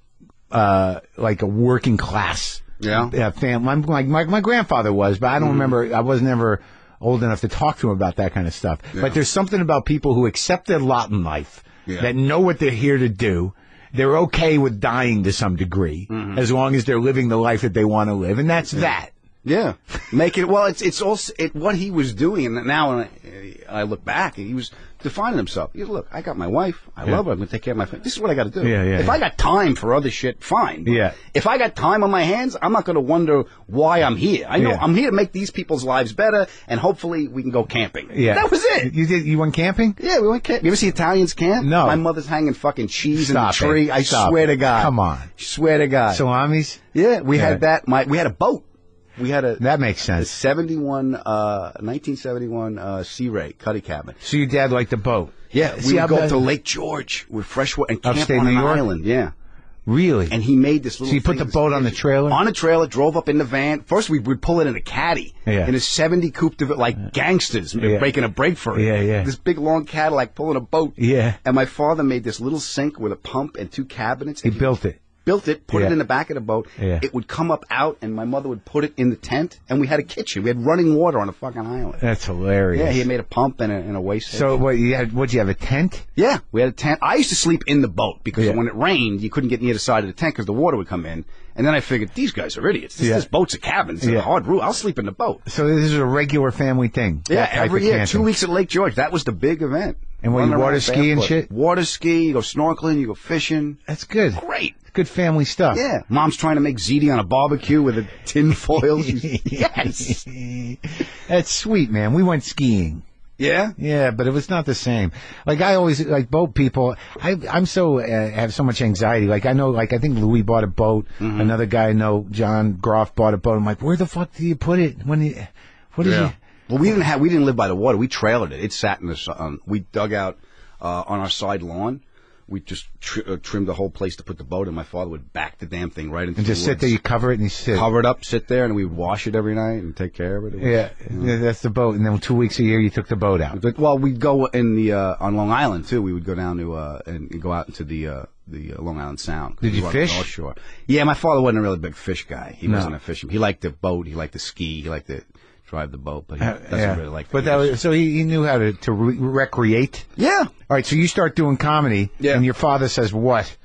like a working class... Yeah. My grandfather was, but I don't remember. I was never old enough to talk to him about that kind of stuff. Yeah. But there's something about people who accept their lot in life, that know what they're here to do. They're okay with dying to some degree, as long as they're living the life that they want to live, and that's that. Yeah, make it. Well, it's also what he was doing, and now when I look back, he was defining himself. Look, I got my wife. I love her. I'm going to take care of my family. This is what I got to do. If I got time for other shit, fine. Yeah. If I got time on my hands, I'm not going to wonder why I'm here. I know I'm here to make these people's lives better, and hopefully we can go camping. Yeah. That was it. You went camping? Yeah, we went camping. You ever see Italians camp? No. My mother's hanging fucking cheese in the tree. I swear to God. Come on. Swear to God. Salamis? Yeah, we had that. We had a boat. That makes sense. 1971 Sea Ray Cuddy cabin. So your dad liked the boat? Yeah, we would go to Lake George with freshwater and camp on an island. Yeah. Really? And he made this little. So you put the boat on the trailer? On a trailer, drove up in the van. First, we would pull it in a caddy. Yeah. In a 70 coupe de ville, like gangsters making a break for it. Yeah. This big long Cadillac pulling a boat. Yeah. And my father made this little sink with a pump and 2 cabinets. He built it. Put it in the back of the boat. Yeah. It would come up out, and my mother would put it in the tent, and we had a kitchen. We had running water on a fucking island. That's hilarious. Yeah, he had made a pump and a waste. So what'd you have a tent? Yeah, we had a tent. I used to sleep in the boat because when it rained, you couldn't get near the side of the tent because the water would come in. And then I figured, these guys are idiots. This boat's a cabin. It's a hard roof. I'll sleep in the boat. So this is a regular family thing? Yeah, every year. 2 weeks at Lake George. That was the big event. And when you water ski and shit? Water ski, you go snorkeling, you go fishing. That's good. Great. Good family stuff. Yeah. Mom's trying to make ziti on a barbecue with a tin foil. Yes. That's sweet, man. We went skiing. Yeah? Yeah, but it was not the same. Like, I always, like, boat people, I'm so, have so much anxiety. Like, I know, like, I think Louis bought a boat. Mm-hmm. Another guy I know, John Groff, bought a boat. I'm like, where the fuck do you put it? What did you? Well, we didn't live by the water. We trailered it. It sat in the sun. We dug out, on our side lawn. We just trimmed the whole place to put the boat in. My father would back the damn thing right into and the just woods. sit there. You cover it and you sit. Cover it up, sit there, and we would wash it every night and take care of it. Yeah, that's the boat. And then 2 weeks a year, you took the boat out. Well, we'd go in the on Long Island too. We would go down to and go out into the Long Island Sound. Did you fish? North Shore. Yeah, my father wasn't a really big fish guy. He wasn't a fisherman. He liked the boat. He liked to ski. He liked to drive the boat, but he doesn't really like. But that was, so he knew how to recreate. Yeah. All right. So you start doing comedy, and your father says what?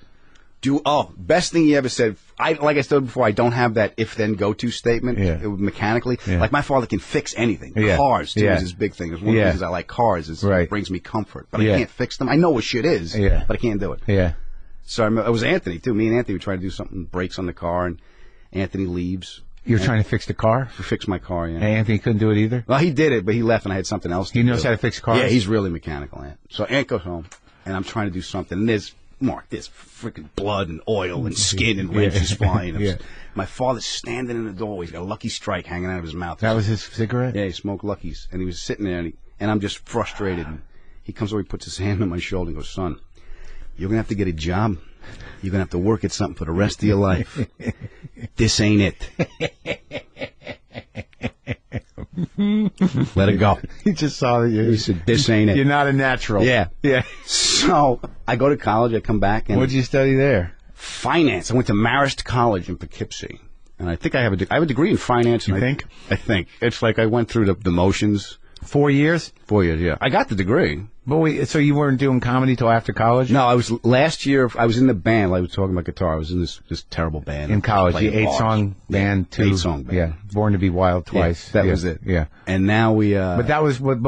Best thing he ever said. Like I said before, I don't have that if-then go-to statement mechanically. Yeah. Like my father can fix anything. Yeah. Cars too is his big thing. It's one of the reasons I like cars. It brings me comfort, but I can't fix them. I know what shit is, but I can't do it. Yeah. So it was Anthony too. Me and Anthony were trying to do something. Brakes on the car, and Anthony leaves. You were trying to fix the car? To fix my car, yeah. And Anthony couldn't do it either? Well, he did it, but he left and I had something else to do. He knows how to fix cars? Yeah, he's really mechanical, Ant. So Ant goes home, and I'm trying to do something. And there's freaking blood and oil and skin and wrenches flying. My father's standing in the doorway. He's got a Lucky Strike hanging out of his mouth. That was his cigarette? Yeah, he smoked Luckies. And he was sitting there, and I'm just frustrated. And he comes over, he puts his hand on my shoulder and goes, son, you're going to have to get a job. You're going to have to work at something for the rest of your life. This ain't it. Let it go. He just saw that he said, this ain't it. You're not a natural. Yeah. So I go to college. I come back. And what'd you study there? Finance. I went to Marist College in Poughkeepsie. And I think I have a degree in finance. You think? I think. It's like I went through the motions. 4 years? 4 years, yeah. I got the degree. But wait, so you weren't doing comedy till after college? No, last year, I was in the band. I was talking about guitar. I was in this terrible band. In college, the 8-song band, too. 8-song band. Yeah, Born to be Wild twice. Yeah, that was it. Yeah. And now we... But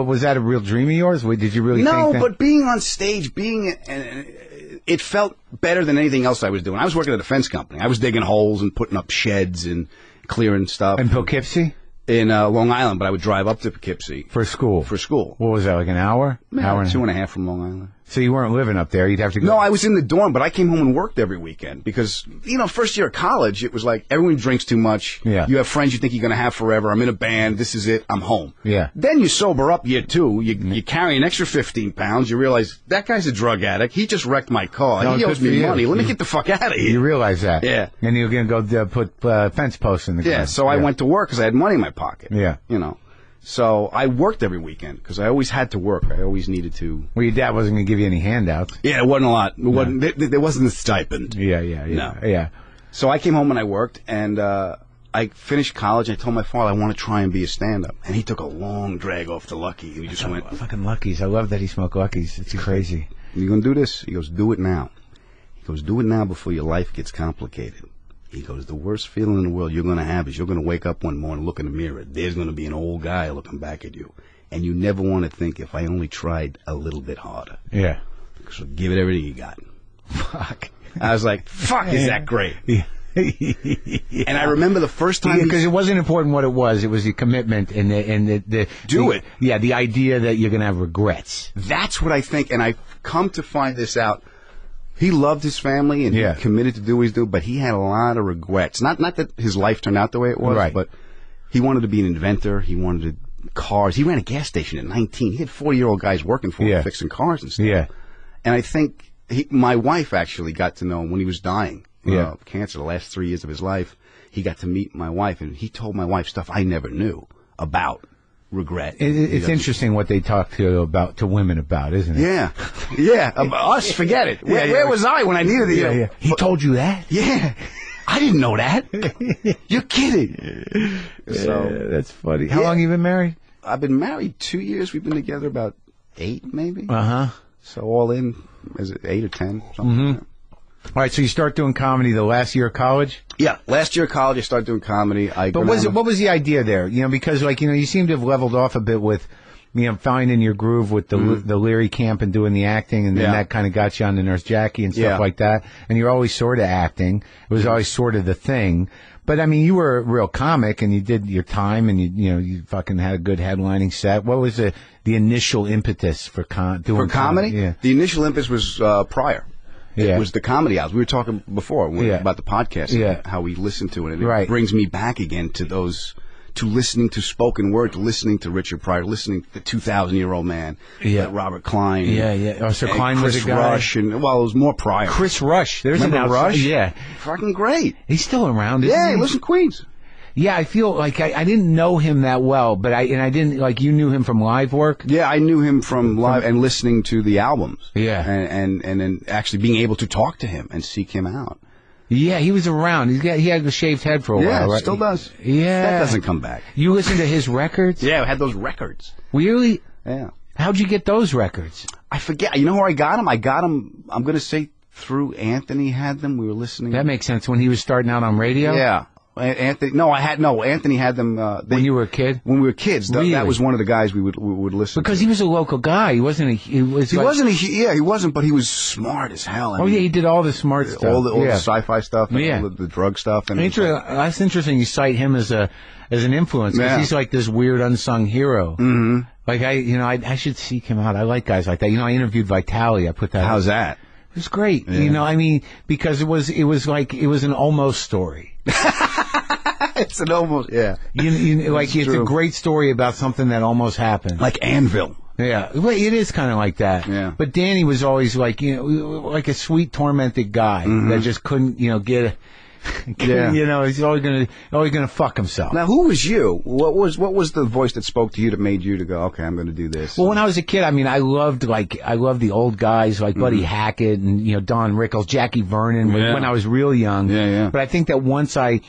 was that a real dream of yours? Did you really think that? No, but being on stage, it felt better than anything else I was doing. I was working at a defense company. I was digging holes and putting up sheds and clearing stuff. In Poughkeepsie? In Long Island, but I would drive up to Poughkeepsie. For school? For school. What was that, like an hour? Hour and 2.5 from Long Island. So you weren't living up there? You'd have to go... No, I was in the dorm, but I came home and worked every weekend because, first year of college, it was like everyone drinks too much. Yeah. You have friends you think you're going to have forever. I'm in a band. This is it. I'm home. Yeah. Then you sober up year two. You carry an extra 15 pounds. You realize that guy's a drug addict. He just wrecked my car. No, he owes me money. Let me get the fuck out of here. You realize that. Yeah. And you're going to go put fence posts in the ground. Yeah, so I went to work because I had money in my pocket. Yeah. So I worked every weekend because I always had to work. I always needed to. Well, your dad wasn't going to give you any handouts. Yeah, it wasn't a lot. There wasn't a stipend. Yeah. So I came home and I worked, and I finished college. I told my father I want to try and be a stand-up, and he took a long drag off the Lucky. He just went, "Fucking Luckies! I love that he smoked Luckies. It's crazy." You gonna do this? He goes, "Do it now." He goes, "Do it now before your life gets complicated." He goes, the worst feeling in the world you're going to have is you're going to wake up one morning, look in the mirror. There's going to be an old guy looking back at you. And you never want to think, if I only tried a little bit harder. Yeah. So give it everything you got. Fuck. I was like, fuck, is that great? Yeah. And I remember the first time... Because it wasn't important what it was the commitment and the do it. Yeah, the idea that you're going to have regrets. That's what I think, and I've come to find this out. He loved his family and he committed to do what he's doing, but he had a lot of regrets. Not that his life turned out the way it was, but he wanted to be an inventor. He wanted cars. He ran a gas station at 19. He had 40-year-old guys working for him, fixing cars and stuff. Yeah. And I think my wife actually got to know him when he was dying of cancer, the last 3 years of his life. He got to meet my wife, and he told my wife stuff I never knew about regret. It's interesting what they talk to women about, isn't it? Yeah. Us, forget it. Where was I when I needed it? Yeah. He told you that? Yeah. I didn't know that. You're kidding. So that's funny. How long have you been married? I've been married 2 years. We've been together about 8, maybe. Uh-huh. So all in, is it 8 or 10? Something like that. All right, so you start doing comedy the last year of college? Yeah, last year of college I started doing comedy. But what was the idea there? You know, because like, you know, you seem to have leveled off a bit with, you know, finding your groove with the Leary camp and doing the acting, and then that kind of got you on the Nurse Jackie and stuff like that. And you're always sort of acting. It was always sort of the thing. But I mean, you were a real comic, and you did your time, and you fucking had a good headlining set. What was the initial impetus for doing comedy? Yeah. The initial impetus was prior. It was the comedy hours. We were talking before about the podcast, how we listen to it, and it brings me back again to those, to listening to spoken word, to listening to Richard Pryor, listening to the 2,000-year-old man, Robert Klein, Oh, so Klein was a guy. Rush, and it was more Pryor. Chris Rush, there's Remember an Rush, fucking great. He's still around, isn't he? He lives in Queens. Yeah, I feel like I didn't know him that well, but I didn't, like, you knew him from live work? Yeah, I knew him from live and listening to the albums. Yeah. And then actually being able to talk to him and seek him out. Yeah, he was around. He had the shaved head for a while, right? Still does. Yeah. That doesn't come back. You listen to his records? Yeah, I had those records. Really? Yeah. How'd you get those records? I forget. You know where I got them? I got them, I'm going to say, through Anthony had them. We were listening. That makes sense. When he was starting out on radio? Yeah. Anthony had them. When you were a kid? When we were kids. Really? That was one of the guys we would listen because to. he was a local guy. He wasn't, he wasn't, but he was smart as hell. I mean, he did all the smart stuff. All the sci-fi stuff, and all the drug stuff. And that's interesting. You cite him as an influence, because he's like this weird unsung hero. Mm-hmm. Like I should seek him out. I like guys like that. You know, I interviewed Vitali. I put that. How's that? It was great. Yeah. You know, I mean, because it was an almost story. It's an almost, it's a great story about something that almost happened. Like Anvil. Yeah, well, it is kind of like that. Yeah. But Danny was always like, you know, like a sweet, tormented guy that just couldn't, you know, get. You know, he's always gonna fuck himself. Now, who was you? What was the voice that spoke to you that made you to go, okay, I'm going to do this? Well, when I was a kid, I mean, I loved the old guys like Buddy Hackett and, you know, Don Rickles, Jackie Vernon when I was real young. Yeah. But I think that once I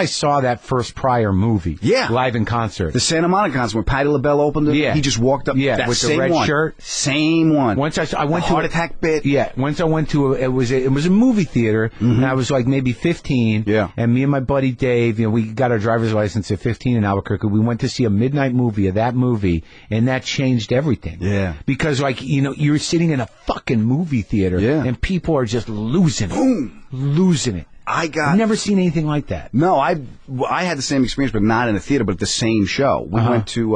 saw that first Pryor movie, live in concert, the Santa Monica concert when Patti LaBelle opened it, he just walked up, with the red shirt, same one. Once I went to heart attack bit, once I went to it was a movie theater, and I was like maybe 15, and me and my buddy Dave, you know, we got our driver's license at 15 in Albuquerque. We went to see a midnight movie of that movie, and that changed everything. Yeah, because like, you know, you're sitting in a fucking movie theater, and people are just losing it. I've never seen anything like that. No, I had the same experience, but not in a theater, but at the same show. We went to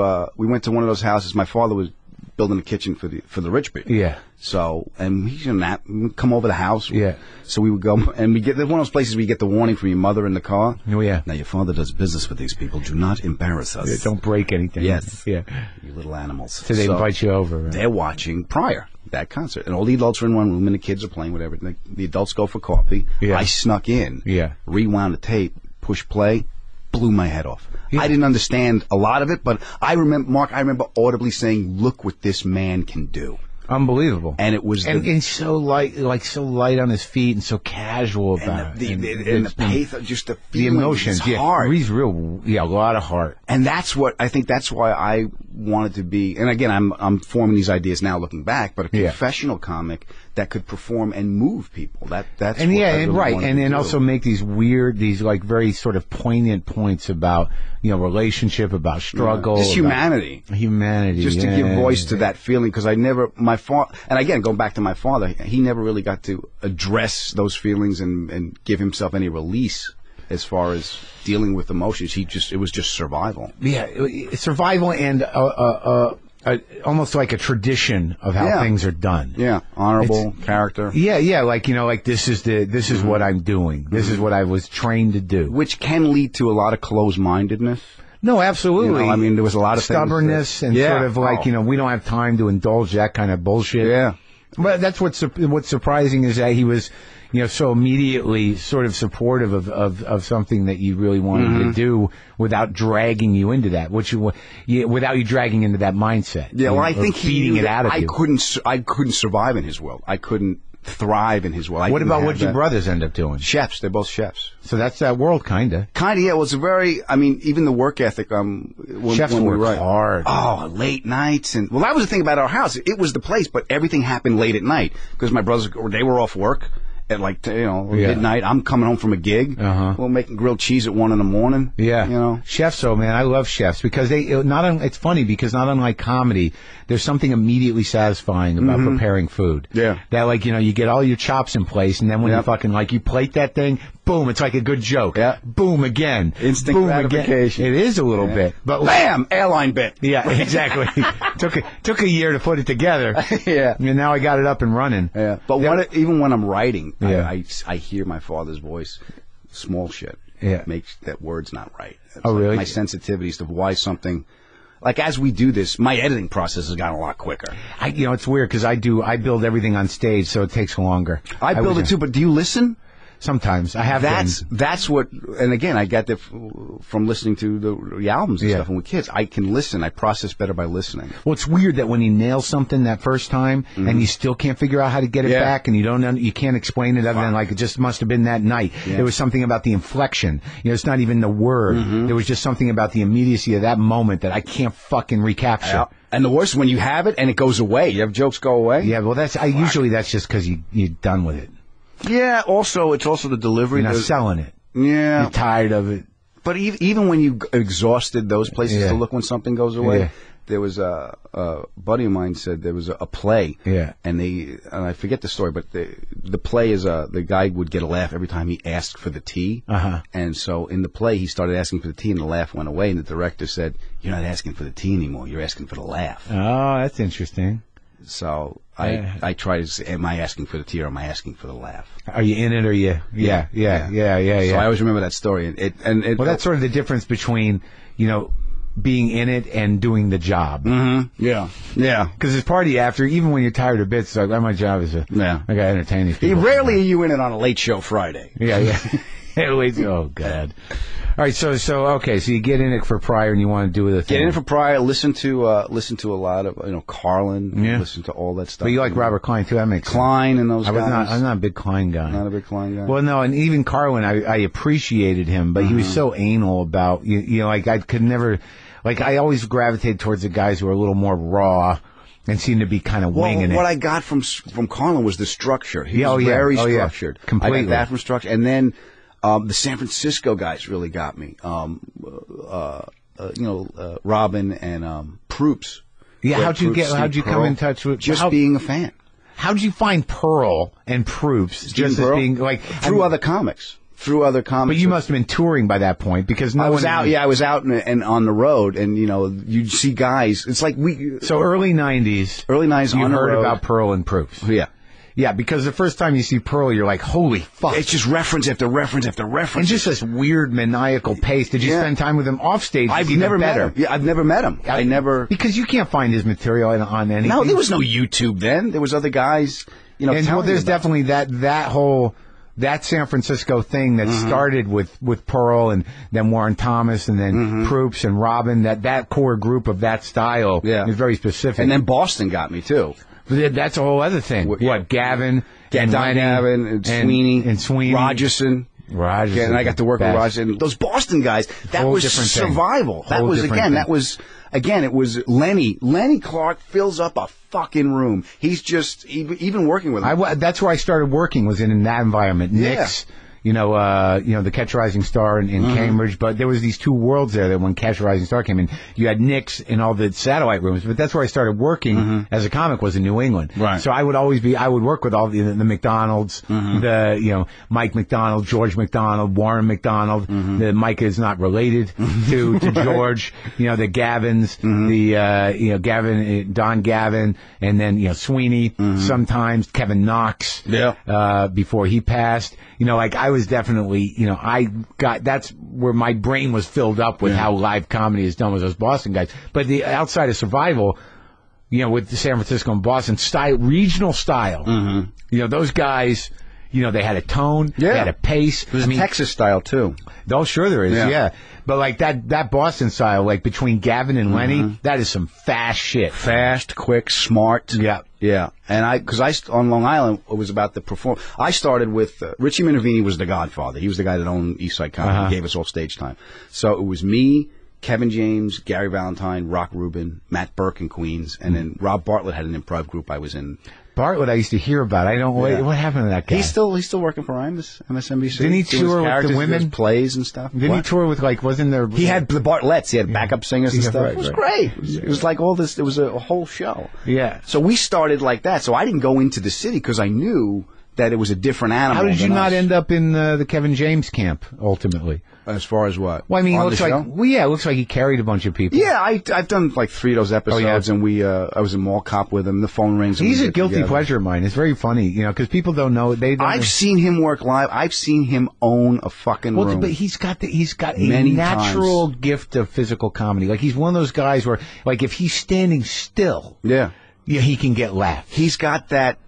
one of those houses. My father was building a kitchen for the rich people. Yeah. So, and he's come over the house. Yeah. So we would go, and we get one of those places where you get the warning from your mother in the car. Oh yeah. Now your father does business with these people. Do not embarrass us. Yeah, don't break anything. Yes. Yeah. You little animals. So they invite you over. Right? They're watching Pryor, that concert, and all the adults are in one room, and the kids are playing whatever. The adults go for coffee. Yeah. I snuck in. Yeah. Rewound the tape, push play, blew my head off. Yeah. I didn't understand a lot of it, but I remember audibly saying, "Look what this man can do." Unbelievable. And it was and so light, so light on his feet, and so casual about it. And the pathos, just the feeling, the emotions, heart. He's real, a lot of heart. And that's why I wanted to be. And again, I'm forming these ideas now, looking back. But a confessional comic that could perform and move people. That's and what I really right, wanted and to then do. Also make these like very sort of poignant points about, you know, relationship, about struggle, just humanity, just to give voice to that feeling. Because and again, going back to my father, he never really got to address those feelings and give himself any release as far as dealing with emotions. It was just survival. Yeah, survival and almost like a tradition of how things are done. Yeah, honorable character. Yeah, like, you know, like this is what I'm doing. This is what I was trained to do. Which can lead to a lot of closed-mindedness. No, absolutely. You know, I mean, there was a lot of stubbornness and sort of like, you know, we don't have time to indulge that kind of bullshit. Yeah. But that's what's surprising is that he was, you know, so immediately sort of supportive of something that you really wanted to do without dragging you into that, without you dragging into that mindset. Yeah, well, I think feeding it out of you. I couldn't survive in his world. I couldn't thrive in his world. What about what your brothers end up doing? Chefs. They're both chefs. So that's that world, kinda. Yeah. Well, it's even the work ethic. Chefs work hard. Oh, late nights that was the thing about our house. It was the place, but everything happened late at night because my brothers, they were off work. at like midnight. I'm coming home from a gig. We're making grilled cheese at 1 a.m. Yeah, chefs. Oh man, I love chefs because it's funny because not unlike comedy, there's something immediately satisfying about preparing food. Yeah, that like you get all your chops in place, and then when you fucking you plate that thing, boom, it's like a good joke. Yeah, boom again, instant boom gratification. Again. It is a little bit, but bam, airline bit. Yeah, exactly. took a year to put it together. Yeah, and now I got it up and running. Yeah, but even when I'm writing, I hear my father's voice. Small shit. Yeah, makes that word's not right. It's really? My sensitivities to why something. Like as we do this, my editing process has gotten a lot quicker. It's weird because I build everything on stage, so it takes longer. I build it too, but do you listen? Sometimes I have. That's what, and again, I got that from listening to the albums and stuff. And with kids, I can listen. I process better by listening. Well, it's weird that when you nail something that first time and you still can't figure out how to get it back, and you can't explain it other than like it just must have been that night. Yeah. There was something about the inflection. It's not even the word. There was just something about the immediacy of that moment that I can't fucking recapture. Yeah. And the worst, when you have it and it goes away, you have jokes go away. Yeah, well, usually that's just because you're done with it. Yeah, it's also the delivery. You're not selling it. Yeah. You're tired of it. But even when you exhausted those places to look when something goes away, there was a buddy of mine said there was a play. Yeah. And I forget the story, but the play is the guy would get a laugh every time he asked for the tea. And so in the play, he started asking for the tea and the laugh went away. And the director said, "You're not asking for the tea anymore. You're asking for the laugh." Oh, that's interesting. So I try to say, am I asking for the tea or am I asking for the laugh? Are you in it or you? Yeah. So I always remember that story. Well, that's sort of the difference between, being in it and doing the job. Yeah. Because it's party after, even when you're tired of bits, it's like, my job is I gotta entertain these people. Rarely are you in it on a late show Friday. Yeah. Oh, God. All right, so you get in it for Pryor and you want to do the thing. Get in it for Pryor, listen to a lot of Carlin, listen to all that stuff. But you like Robert Klein too, that makes sense. Klein and those guys. I'm not a big Klein guy. Not a big Klein guy. Well, no, and even Carlin, I appreciated him, but he was so anal about, like I could never, like I always gravitated towards the guys who are a little more raw and seemed to be kind of winging it. What I got from Carlin was the structure. He was very structured. Completely. I got that from structure. And then the San Francisco guys really got me. Robin and Proops. Yeah, how'd you come in touch with being a fan? How'd you find Pearl and Proops as being like through other comics? But you must have been touring by that point because I was out. Yeah, I was out and on the road, and you'd see guys. It's like early '90s. You heard about Pearl and Proops. Yeah. Yeah, because the first time you see Pearl, you're like, holy fuck. It's just reference after reference after reference. And just this weird maniacal pace. Did you spend time with him off stage? I've never met him. Yeah, I've never met him. I never... Because you can't find his material on anything. No, there was no YouTube then. There was other guys, there's definitely that San Francisco thing that started with Pearl and then Warren Thomas and then Proops and Robin, that core group of that style is very specific. And then Boston got me, too. That's a whole other thing. What, Gavin and Don Gavin and Sweeney. Rogerson. And I got to work with Rogerson. Those Boston guys, that was survival. It was Lenny. Lenny Clark fills up a fucking room. He's just, even working with him. That's where I started working, was in that environment. Nick's. The Catch a Rising Star in Cambridge, but there was these two worlds there that when Catch a Rising Star came in, you had Nick's in all the satellite rooms, but that's where I started working as a comic, was in New England. Right. So I would work with all the McDonald's, Mike McDonald, George McDonald, Warren McDonald, the Mike is not related to George, the Gavins, Gavin, Don Gavin, and then, Sweeney, sometimes Kevin Knox, before he passed. I was definitely, that's where my brain was filled up with how live comedy is done with those Boston guys. But outside of Survival, with the San Francisco and Boston style, regional style, those guys, they had a tone, they had a pace. There's Texas style too. Oh, sure there is, yeah. But like that Boston style, like between Gavin and Lenny, that is some fast shit. Fast, quick, smart. Yeah. Yeah. And because on Long Island, it was about the I started with, Richie Minervini was the godfather. He was the guy that owned East Side Comedy. He gave us all stage time. So it was me, Kevin James, Gary Valentine, Rock Rubin, Matt Burke in Queens, and then Rob Bartlett had an improv group I was in. Bartlett I used to hear about. I don't. What happened to that guy? He's still working for MSNBC. Didn't he tour with the women? Plays and stuff. Didn't he tour with wasn't there? He had the Bartletts. He had backup singers and stuff. Right, it was great. It was like all this. It was a whole show. Yeah. So we started like that. So I didn't go into the city because I knew that it was a different animal. How did you not end up in the Kevin James camp ultimately? As far as what? Well, I mean, it looks like it looks like he carried a bunch of people. Yeah, I've done like 3 of those episodes, and I was in Mall Cop with him. The phone rings. He's a guilty pleasure of mine. It's very funny, because people don't know. I've seen him work live. I've seen him own a fucking room. But he's got a natural gift of physical comedy. Like he's one of those guys where, like, if he's standing still, he can get laughed. He's got that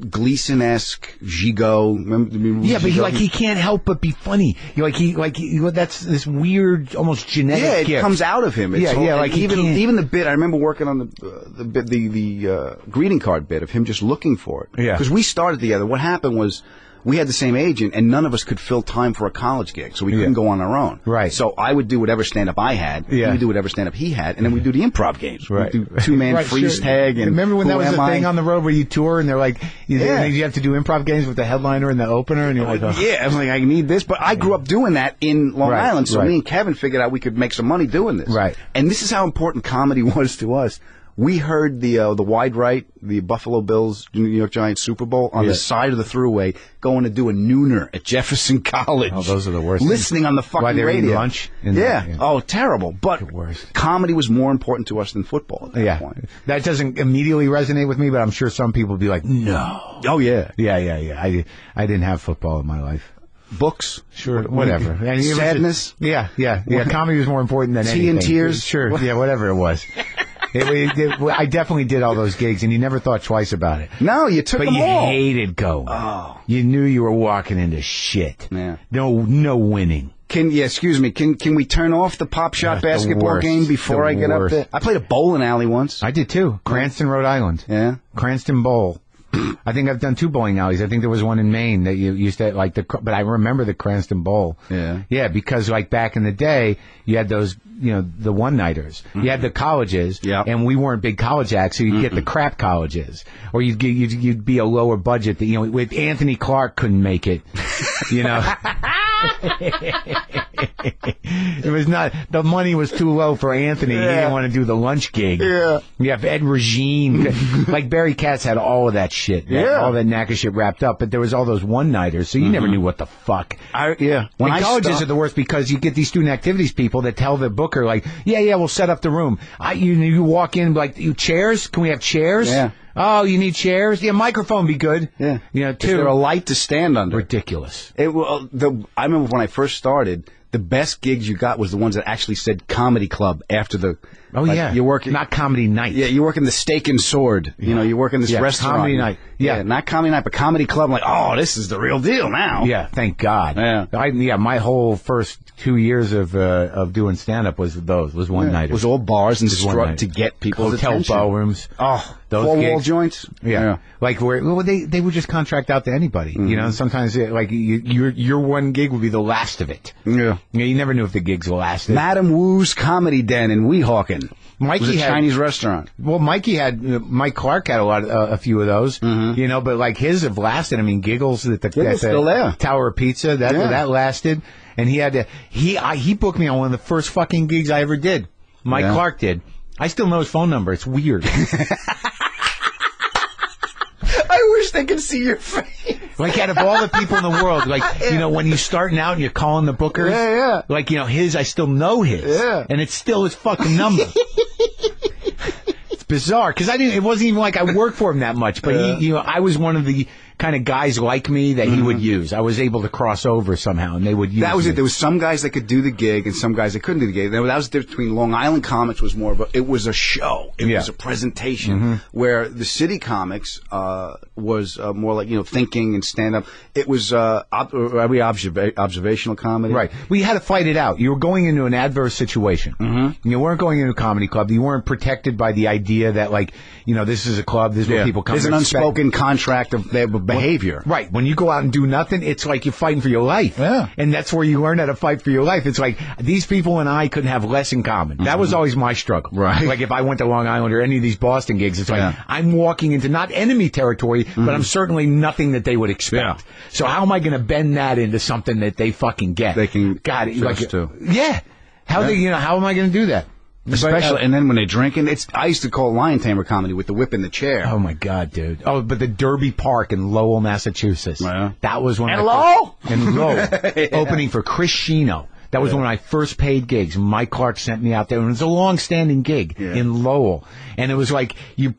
Gleason-esque gigot. Yeah, but he can't help but be funny. That's this weird, almost genetic gift. It comes out of him. Even the bit. I remember working on the greeting card bit of him just looking for it. Yeah, because we started together. What happened was, we had the same agent, and none of us could fill time for a college gig, so we couldn't go on our own. Right. So I would do whatever stand-up I had, he would do whatever stand-up he had, and then we'd do the improv games. Right. We'd do two-man freeze tag. And remember when that was a thing on the road where you tour, and they're like, you have to do improv games with the headliner and the opener, and you're like, oh. Yeah, I'm like, I need this. But I grew up doing that in Long Island, so me and Kevin figured out we could make some money doing this. Right. And this is how important comedy was to us. We heard the wide right, the Buffalo Bills, New York Giants Super Bowl on the side of the thruway, going to do a nooner at Jefferson College. Oh, those are the worst. Listening on the fucking radio. While they were lunch? Oh, terrible. But comedy was more important to us than football at that point. That doesn't immediately resonate with me, but I'm sure some people would be like, no. Oh, yeah. Yeah. I didn't have football in my life. Books, sure, whatever. Sadness, yeah. Comedy was more important than anything. Tea and tears, sure. Yeah, whatever it was. I definitely did all those gigs, and you never thought twice about it. No, you took them all. But you hated going. Oh, you knew you were walking into shit. Yeah. No winning. Excuse me. Can we turn off the Pop Shot basketball game before I get up there? I played a bowling alley once. I did too. Cranston, Rhode Island. Yeah. Cranston Bowl. I think I've done 2 bowling alleys. I think there was one in Maine that you used to but I remember the Cranston Bowl. Yeah. Yeah, because back in the day, you had those, the one-nighters. You had the colleges, and we weren't big college acts, so you'd get the crap colleges. Or you'd be a lower budget that, with Anthony Clark couldn't make it, It was not, the money was too low for Anthony. He didn't want to do the lunch gig. Yeah. You have Ed Regine. Like Barry Katz had all of that shit. All that knacker shit wrapped up, but there was all those one-nighters, so you never knew what the fuck. Colleges are the worst because you get these student activities people that tell the booker, we'll set up the room. You walk in, chairs? Can we have chairs? Yeah. Oh, you need chairs? Yeah, microphone be good. Yeah. Is there a light to stand under? Ridiculous. I remember when I first started, the best gigs you got was the ones that actually said comedy club after the... Oh, yeah. You're working... Not comedy night. Yeah, you're working the Steak and Sword. You work in this restaurant. Comedy night. Yeah, not comedy night, but comedy club. I'm like, oh, this is the real deal now. Yeah, thank God. Yeah. My whole first 2 years of doing stand-up was one-nighters. It was all bars and strut to get people's attention. Hotel ballrooms. Oh, those four-wall joints. Yeah. They would just contract out to anybody. Sometimes your one gig would be the last of it. Yeah. You never knew if the gigs lasted. Madam Wu's Comedy Den in Weehawken. Mikey had Chinese restaurant. Well, Mike Clark had a few of those, but his have lasted. I mean, Giggles at the still there. Tower of Pizza that lasted, and he booked me on one of the first fucking gigs I ever did. Mike Clark did. I still know his phone number. It's weird. I wish they could see your face. Out of all the people in the world, when you're starting out and you're calling the bookers, his, I still know his, and it's still his fucking number. It's bizarre because it wasn't even like I worked for him that much, but I was one of the kind of guys like me that he would use. I was able to cross over somehow, and they would use. That was it. There was some guys that could do the gig, and some guys that couldn't do the gig. That was the difference between Long Island comics was more of it was a show. It was a presentation, where the city comics was more like thinking and stand up. It was observational comedy. Right. Well, you had to fight it out. You were going into an adverse situation. You weren't going into a comedy club. You weren't protected by the idea that this is a club. This is where people come. There's an unspoken contract of behavior. Right. When you go out and do nothing, it's like you're fighting for your life. Yeah. And that's where you learn how to fight for your life. It's like these people and I couldn't have less in common. That was always my struggle. Right. Like if I went to Long Island or any of these Boston gigs, it's like I'm walking into not enemy territory, but I'm certainly nothing that they would expect. Yeah. So how am I going to bend that into something that they fucking get? They can too. Yeah. How am I going to do that? Especially, and then when they're drinking, I used to call Lion Tamer comedy with the whip in the chair. Oh my God, dude! Oh, but the Derby Park in Lowell, Massachusetts. Yeah. That was one. And Lowell, opening for Chris Shino. That was one of my first paid gigs. Mike Clark sent me out there, and it was a long-standing gig in Lowell. And it was like you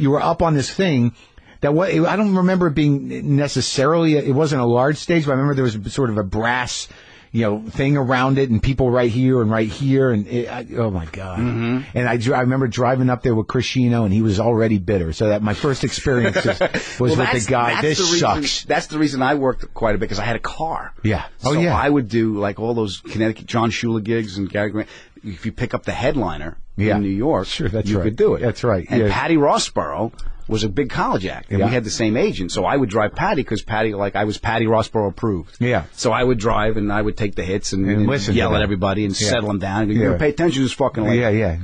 were up on this thing. I don't remember it being necessarily. It wasn't a large stage, but I remember there was sort of a brass, thing around it, and people right here, and oh my God! Mm-hmm. And I remember driving up there with Chris Shino, and he was already bitter. So that my first experience was with the guy. This sucks. That's the reason I worked quite a bit, because I had a car. Yeah. So I would do like all those Connecticut John Shula gigs and Gary Grant. If you pick up the headliner in New York, sure, you could do it. That's right. And Patty Rossborough was a big college act, and we had the same agent. So I would drive Patty because I was Patty Rossborough approved. Yeah. So I would drive, and I would take the hits and listen, yell at everybody and settle them down. And you pay attention to this fucking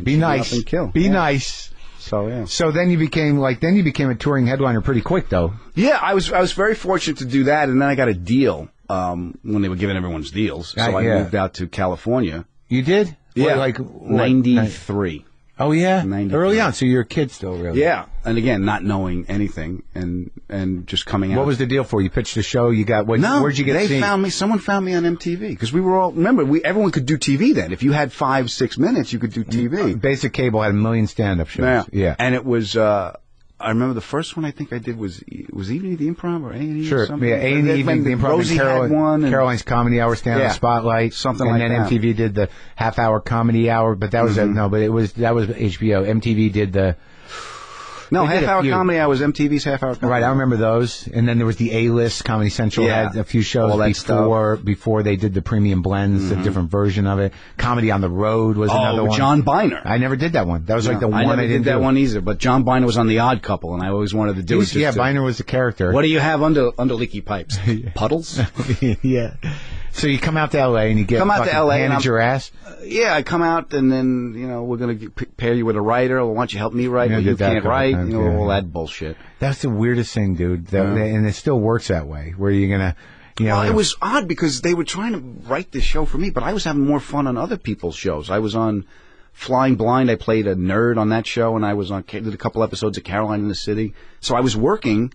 Be nice. And kill. Be nice. So So then you became a touring headliner pretty quick, though. Yeah, I was very fortunate to do that, and then I got a deal when they were giving everyone's deals. So I moved out to California. You did? Yeah, like 93. Oh yeah, 93. Early on. So you're a kid still, really? Yeah, and again, not knowing anything and just coming out. What was the deal for you? Pitched a show. You got what? No, where'd you get? They found me. Someone found me on MTV because we were all. Remember, everyone could do TV then. If you had 5-6 minutes, you could do TV. Basic Cable had 1 million stand-up shows. Yeah, and it was. I remember the first one I think I did was Evening at the Improv or A&E sure. or something. Yeah, A&E Evening at the Improv. Rosie had one. Caroline's Comedy Hour, Stand on Spotlight. Something like that. And then MTV did the half-hour comedy hour, but that was that was HBO. MTV did the... No, half-hour comedy hour was MTV's half-hour comedy. Right, I remember those. And then there was the A-List. Comedy Central had a few shows before they did the premium blends, a different version of it. Comedy on the Road was another one. John Biner. I never did that one. That was like the one I didn't do. I never did that one either, but John Biner was on The Odd Couple, and I always wanted to do it. Biner was the character. What do you have under leaky pipes? Puddles? Yeah. So you come out to L.A. and you get handed your ass? I come out, and then, we're going to pair you with a writer. Well, why don't you help me write? Well, you can't write. All that bullshit. That's the weirdest thing, dude. And it still works that way, where you're going to... Well, it was odd because they were trying to write this show for me, but I was having more fun on other people's shows. I was on Flying Blind. I played a nerd on that show, and I did a couple episodes of Caroline in the City. So I was working...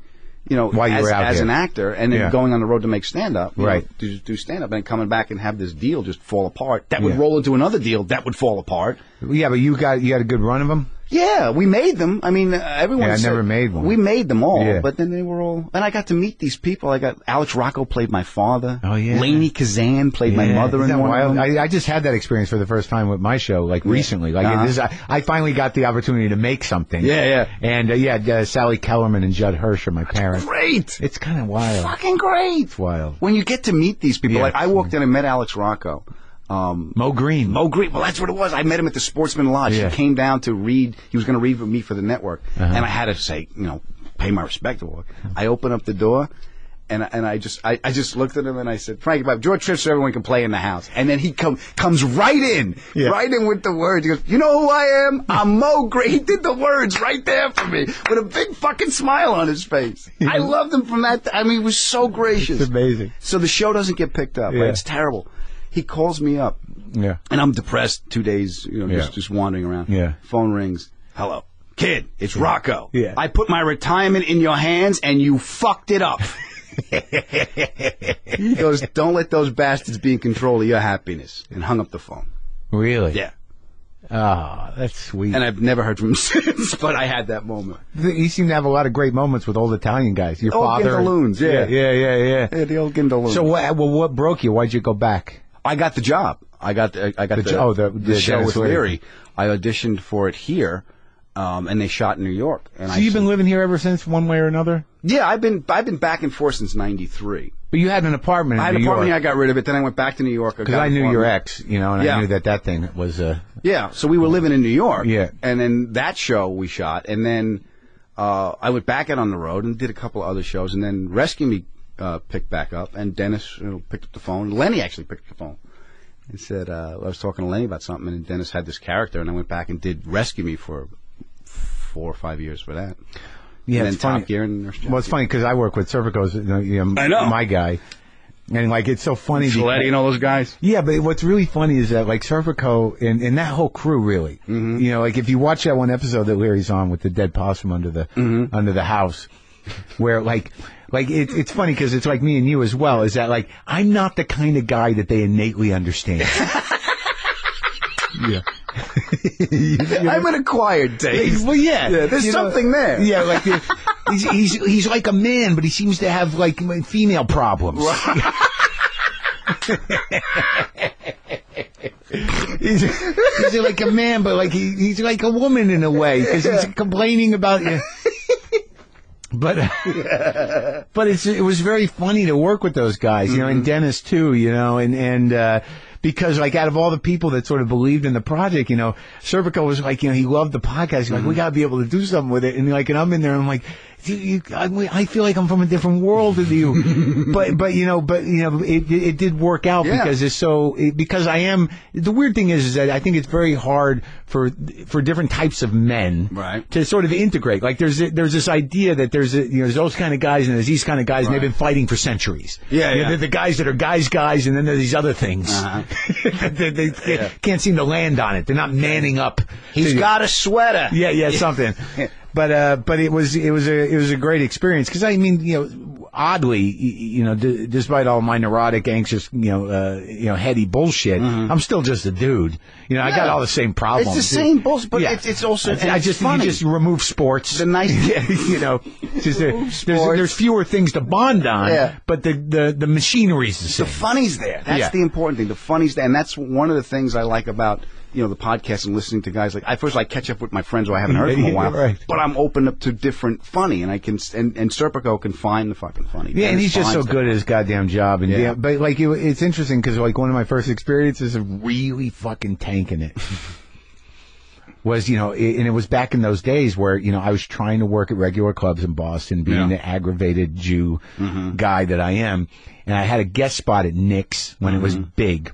while you were out as here. an actor, and then going on the road to make stand-up, right? Do stand-up, and coming back and have this deal just fall apart. That would roll into another deal that would fall apart. Yeah, but you had a good run of them. Yeah, we made them. I mean, everyone. Yeah, I never made one. We made them all, but then they were all. And I got to meet these people. I got Alex Rocco played my father. Oh yeah. Lainey Kazan played my mother. Isn't that wild? I just had that experience for the first time with my show, recently. I finally got the opportunity to make something. Yeah. And Sally Kellerman and Judd Hirsch are my parents. Great. It's kind of wild. Fucking great. It's wild. When you get to meet these people, like I walked in and met Alex Rocco. Mo Green. Well, that's what it was. I met him at the Sportsman Lodge. Yeah. He came down to read. He was going to read with me for the network, and I had to say, pay my respect to him. I opened up the door, and I just looked at him and I said, Frank, if I have George trips so everyone can play in the house. And then he comes right in with the words. He goes, you know who I am? I'm Mo Green. He did the words right there for me with a big fucking smile on his face. I loved him from that. I mean, he was so gracious. It's amazing. So the show doesn't get picked up. Right? It's terrible. He calls me up. Yeah. And I'm depressed 2 days, just wandering around. Yeah. Phone rings. Hello. Kid, it's Rocco. Yeah. I put my retirement in your hands and you fucked it up. He goes, don't let those bastards be in control of your happiness. And hung up the phone. Really? Yeah. Oh, that's sweet. And I've never heard from him since, but I had that moment. You seem to have a lot of great moments with old Italian guys. Your father. Gindaloons, Yeah, the old Gindaloons. So what broke you? Why'd you go back? I got the job. I got the show with Leary. I auditioned for it here, and they shot in New York. And so you've been living here ever since, one way or another? Yeah, I've been back and forth since '93. But you had an apartment in New York. I had an apartment here. I got rid of it. Then I went back to New York. Because I knew your ex, and I knew that thing was... Yeah, so we were living in New York. Yeah. And then that show we shot, and then I went back out on the road and did a couple of other shows, and then Rescue Me picked back up, and Dennis picked up the phone. Lenny actually picked up the phone and said, I was talking to Lenny about something, and Dennis had this character, and I went back and did Rescue Me for 4 or 5 years for that. Yeah, and then it's funny. Top Gear and Nurse Jackie. Well, it's funny because I work with Serpico's, I know. my guy. And, like, it's so funny. Schletti and all those guys. Yeah, but what's really funny is that, like, Serpico and that whole crew, really, like, if you watch that one episode that Larry's on with the dead possum under the house, where, like it's funny because it's like me and you as well, is that, like, I'm not the kind of guy that they innately understand. Yeah. I'm an acquired taste. Well, yeah. There's something there. Yeah, like he's like a man, but he seems to have like female problems. he's like a man, but like he's like a woman in a way because he's complaining about you. But it was very funny to work with those guys, and Dennis too, and because, like, out of all the people that sort of believed in the project, Serpico was like, he loved the podcast. He's like, we got to be able to do something with it. And like, and I'm in there, and I'm like, I feel like I'm from a different world than you. but it did work out because because I am. The weird thing is that I think it's very hard for different types of men to sort of integrate. Like, there's this idea that there's those kind of guys and there's these kind of guys, and they've been fighting for centuries. They're the guys that are guys, and then there's these other things. They can't seem to land on it. They're not manning up. He's got a sweater. Yeah, something. But it was a great experience because I mean, oddly, despite all my neurotic, anxious, heady bullshit, I'm still just a dude. I got all the same problems. It's the same bullshit, but it's also funny. You just remove sports. The nice, there's fewer things to bond on, but the machinery's the same. The funny's there. That's the important thing. The funny's there, and that's one of the things I like about the podcast and listening to guys like I catch up with my friends who I haven't heard from a while, but I'm open up to different funny, and I can and Serpico can find the fucking funny. Yeah, and he's just so good at his goddamn job, and but like it's interesting because like one of my first experiences of really fucking tanking it was and it was back in those days where I was trying to work at regular clubs in Boston, being the aggravated Jew guy that I am, and I had a guest spot at Nick's when it was big,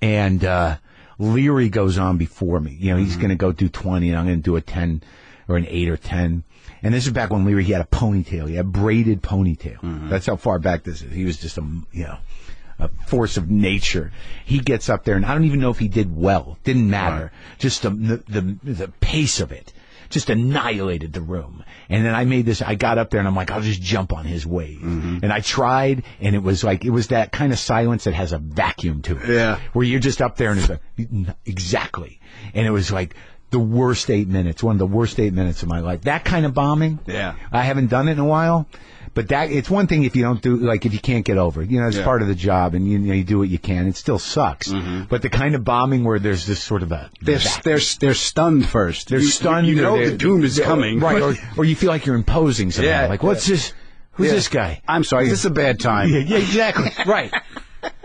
and Leary goes on before me. He's going to go do 20, and I'm going to do a 10 or an 8 or 10. And this is back when Leary, he had a ponytail. He had a braided ponytail. That's how far back this is. He was just a force of nature. He gets up there, and I don't even know if he did well. Didn't matter. Just the pace of it just annihilated the room. And then I got up there and I'm like, I'll just jump on his wave. And I tried, and it was that kind of silence that has a vacuum to it. Yeah. Where you're just up there and it's like, exactly. And it was like the worst 8 minutes, one of the worst 8 minutes of my life. That kind of bombing. Yeah. I haven't done it in a while. But it's one thing if you don't do, like, if you can't get over it. It's part of the job, and you do what you can. It still sucks. But the kind of bombing where there's this sort of they're stunned first. They're stunned. The doom is coming. Right. Or you feel like you're imposing something. Yeah. Like, what's this? Who's this guy? I'm sorry. Is this a bad time? Yeah, exactly. Right.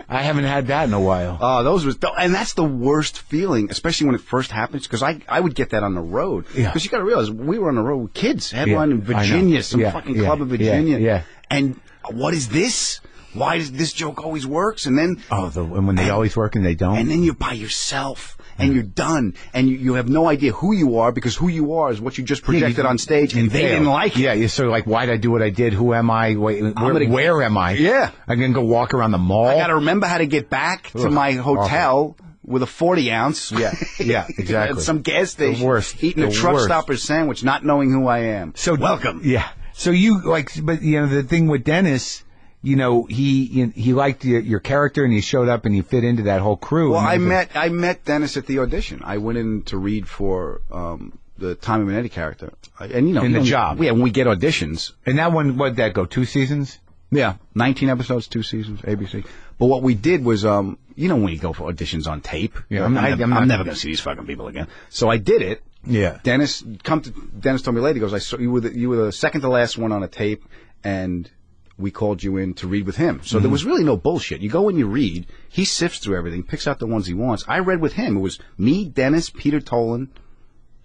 I haven't had that in a while. Oh, and that's the worst feeling, especially when it first happens, because I would get that on the road. Because you got to realize, we were on the road with kids, headline in Virginia, some fucking club in Virginia. Yeah. And what is this? Why does this joke always works? And then... and when they always work and they don't? And then you're by yourself, and you're done, and you have no idea who you are, because who you are is what you just projected on stage, and they didn't like it. Yeah, you're sort of like, why'd I do what I did? Who am I? Where am I? Yeah. I'm going to go walk around the mall? I got to remember how to get back to my hotel with a 40-ounce. Yeah, exactly. At some gas station. The worst. Eating a truck stopper sandwich, not knowing who I am. So welcome. Yeah. So but the thing with Dennis... he liked your character, and he showed up, and he fit into that whole crew. Well, I met Dennis at the audition. I went in to read for the Tommy Minetti character, and in the job. Yeah, when we get auditions. And that one, what'd that go? 2 seasons? Yeah, 19 episodes, 2 seasons, ABC. But what we did was, when you go for auditions on tape, I'm never going to see these fucking people again. So I did it. Yeah. Dennis told me later. He goes, I saw you were the second to last one on a tape, and we called you in to read with him. So there was really no bullshit. You go and you read. He sifts through everything, picks out the ones he wants. I read with him. It was me, Dennis, Peter Tolan,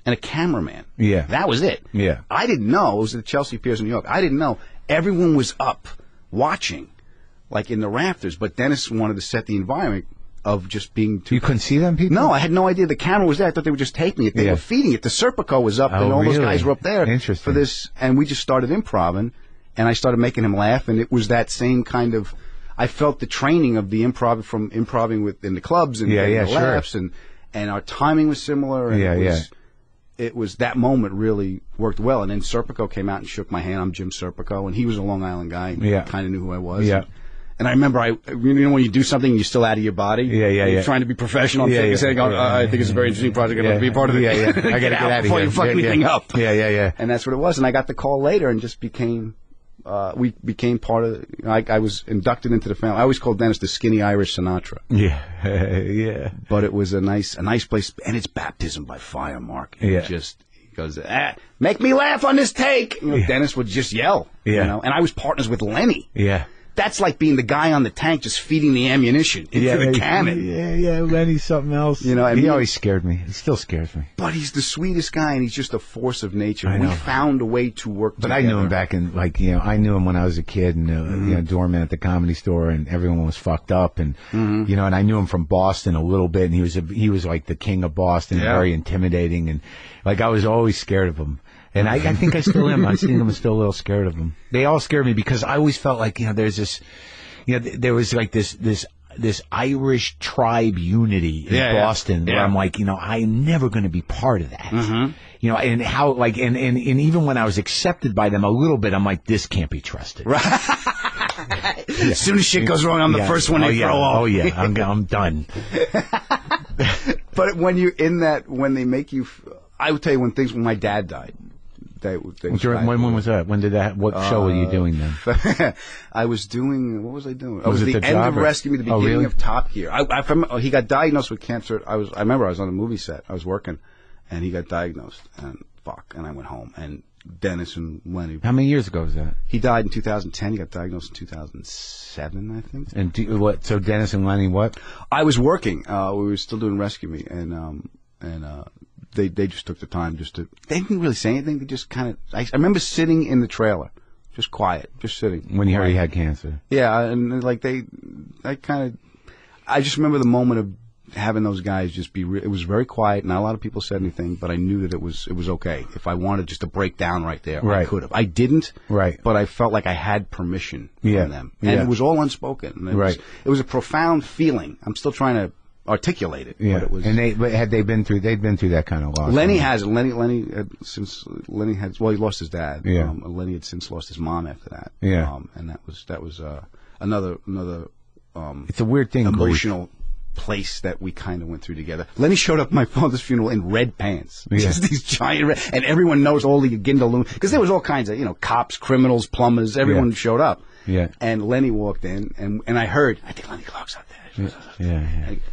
and a cameraman. Yeah. That was it. Yeah. I didn't know. It was at Chelsea Piers in New York. I didn't know. Everyone was up watching, like in the rafters, but Dennis wanted to set the environment of just being too... You couldn't see them people? No, I had no idea the camera was there. I thought they were just taping it. They were feeding it. The Serpico was up, and all those guys were up there for this, and we just started improvising, and I started making him laugh, and it was that same kind of... I felt the training of the improv from improvising in the clubs and the laughs, and our timing was similar, and it was that moment really worked well. And then Serpico came out and shook my hand. I'm Jim Serpico, and he was a Long Island guy. Kind of knew who I was. Yeah. And I remember, when you do something, you're still out of your body. You're trying to be professional. Saying, I think it's a very interesting project. I'd love to be a part of it. I got to get out of before here. You fuck anything up. Yeah. And that's what it was. And I got the call later and just became... we became part of. I was inducted into the family. I always called Dennis the skinny Irish Sinatra. Yeah. But it was a nice place, and it's baptism by fire, Mark. He goes, make me laugh on this take. Dennis would just yell. And I was partners with Lenny. That's like being the guy on the tank just feeding the ammunition into the cannon. Lenny's something else. And he always scared me. He still scares me. But he's the sweetest guy, and he's just a force of nature. We found a way to work together. But I knew him back in, I knew him when I was a kid, and, doorman at the Comedy Store, and everyone was fucked up, and, and I knew him from Boston a little bit, and he was like the king of Boston, very intimidating, and, I was always scared of him. And I think I still am. I think I'm still a little scared of them. They all scare me because I always felt like, there's this, there was like this Irish tribe unity in Boston where I'm like, I'm never going to be part of that. And how, and even when I was accepted by them a little bit, I'm like, this can't be trusted. Right. As soon as shit goes wrong, I'm the first one to throw off. I'm done. But when you're in that, when they make you, I would tell you when my dad died. When was that? When did that? What show were you doing then? I was doing. What was I doing? Was it the end of Rescue Me, the beginning of Top Gear. He got diagnosed with cancer. I remember I was on a movie set. I was working, and he got diagnosed. And and I went home. And Dennis and Lenny. How many years ago was that? He died in 2010. He got diagnosed in 2007, I think. And so Dennis and Lenny, what? I was working. We were still doing Rescue Me, and they just took the time they didn't really say anything. They just kind of, I remember sitting in the trailer, just quiet, just sitting. When you heard he had cancer. Yeah, and I just remember the moment of having those guys just be it was very quiet. Not a lot of people said anything, but I knew that it was okay. If I wanted just to break down right there, I could have. I didn't, but I felt like I had permission from them. And it was all unspoken. It was a profound feeling. I'm still trying to articulate it. But it was, and they'd been through that kind of loss. Lenny hasn't. Lenny he lost his dad. Lenny had since lost his mom after that. And that was another it's a weird thing, emotional place that we kind of went through together. Lenny showed up at my father's funeral in red pants. Just these giant red, and everyone knows all the Gindaloon, because there was all kinds of, cops, criminals, plumbers, everyone showed up. And Lenny walked in, and I heard, I think Lenny Clark's out there.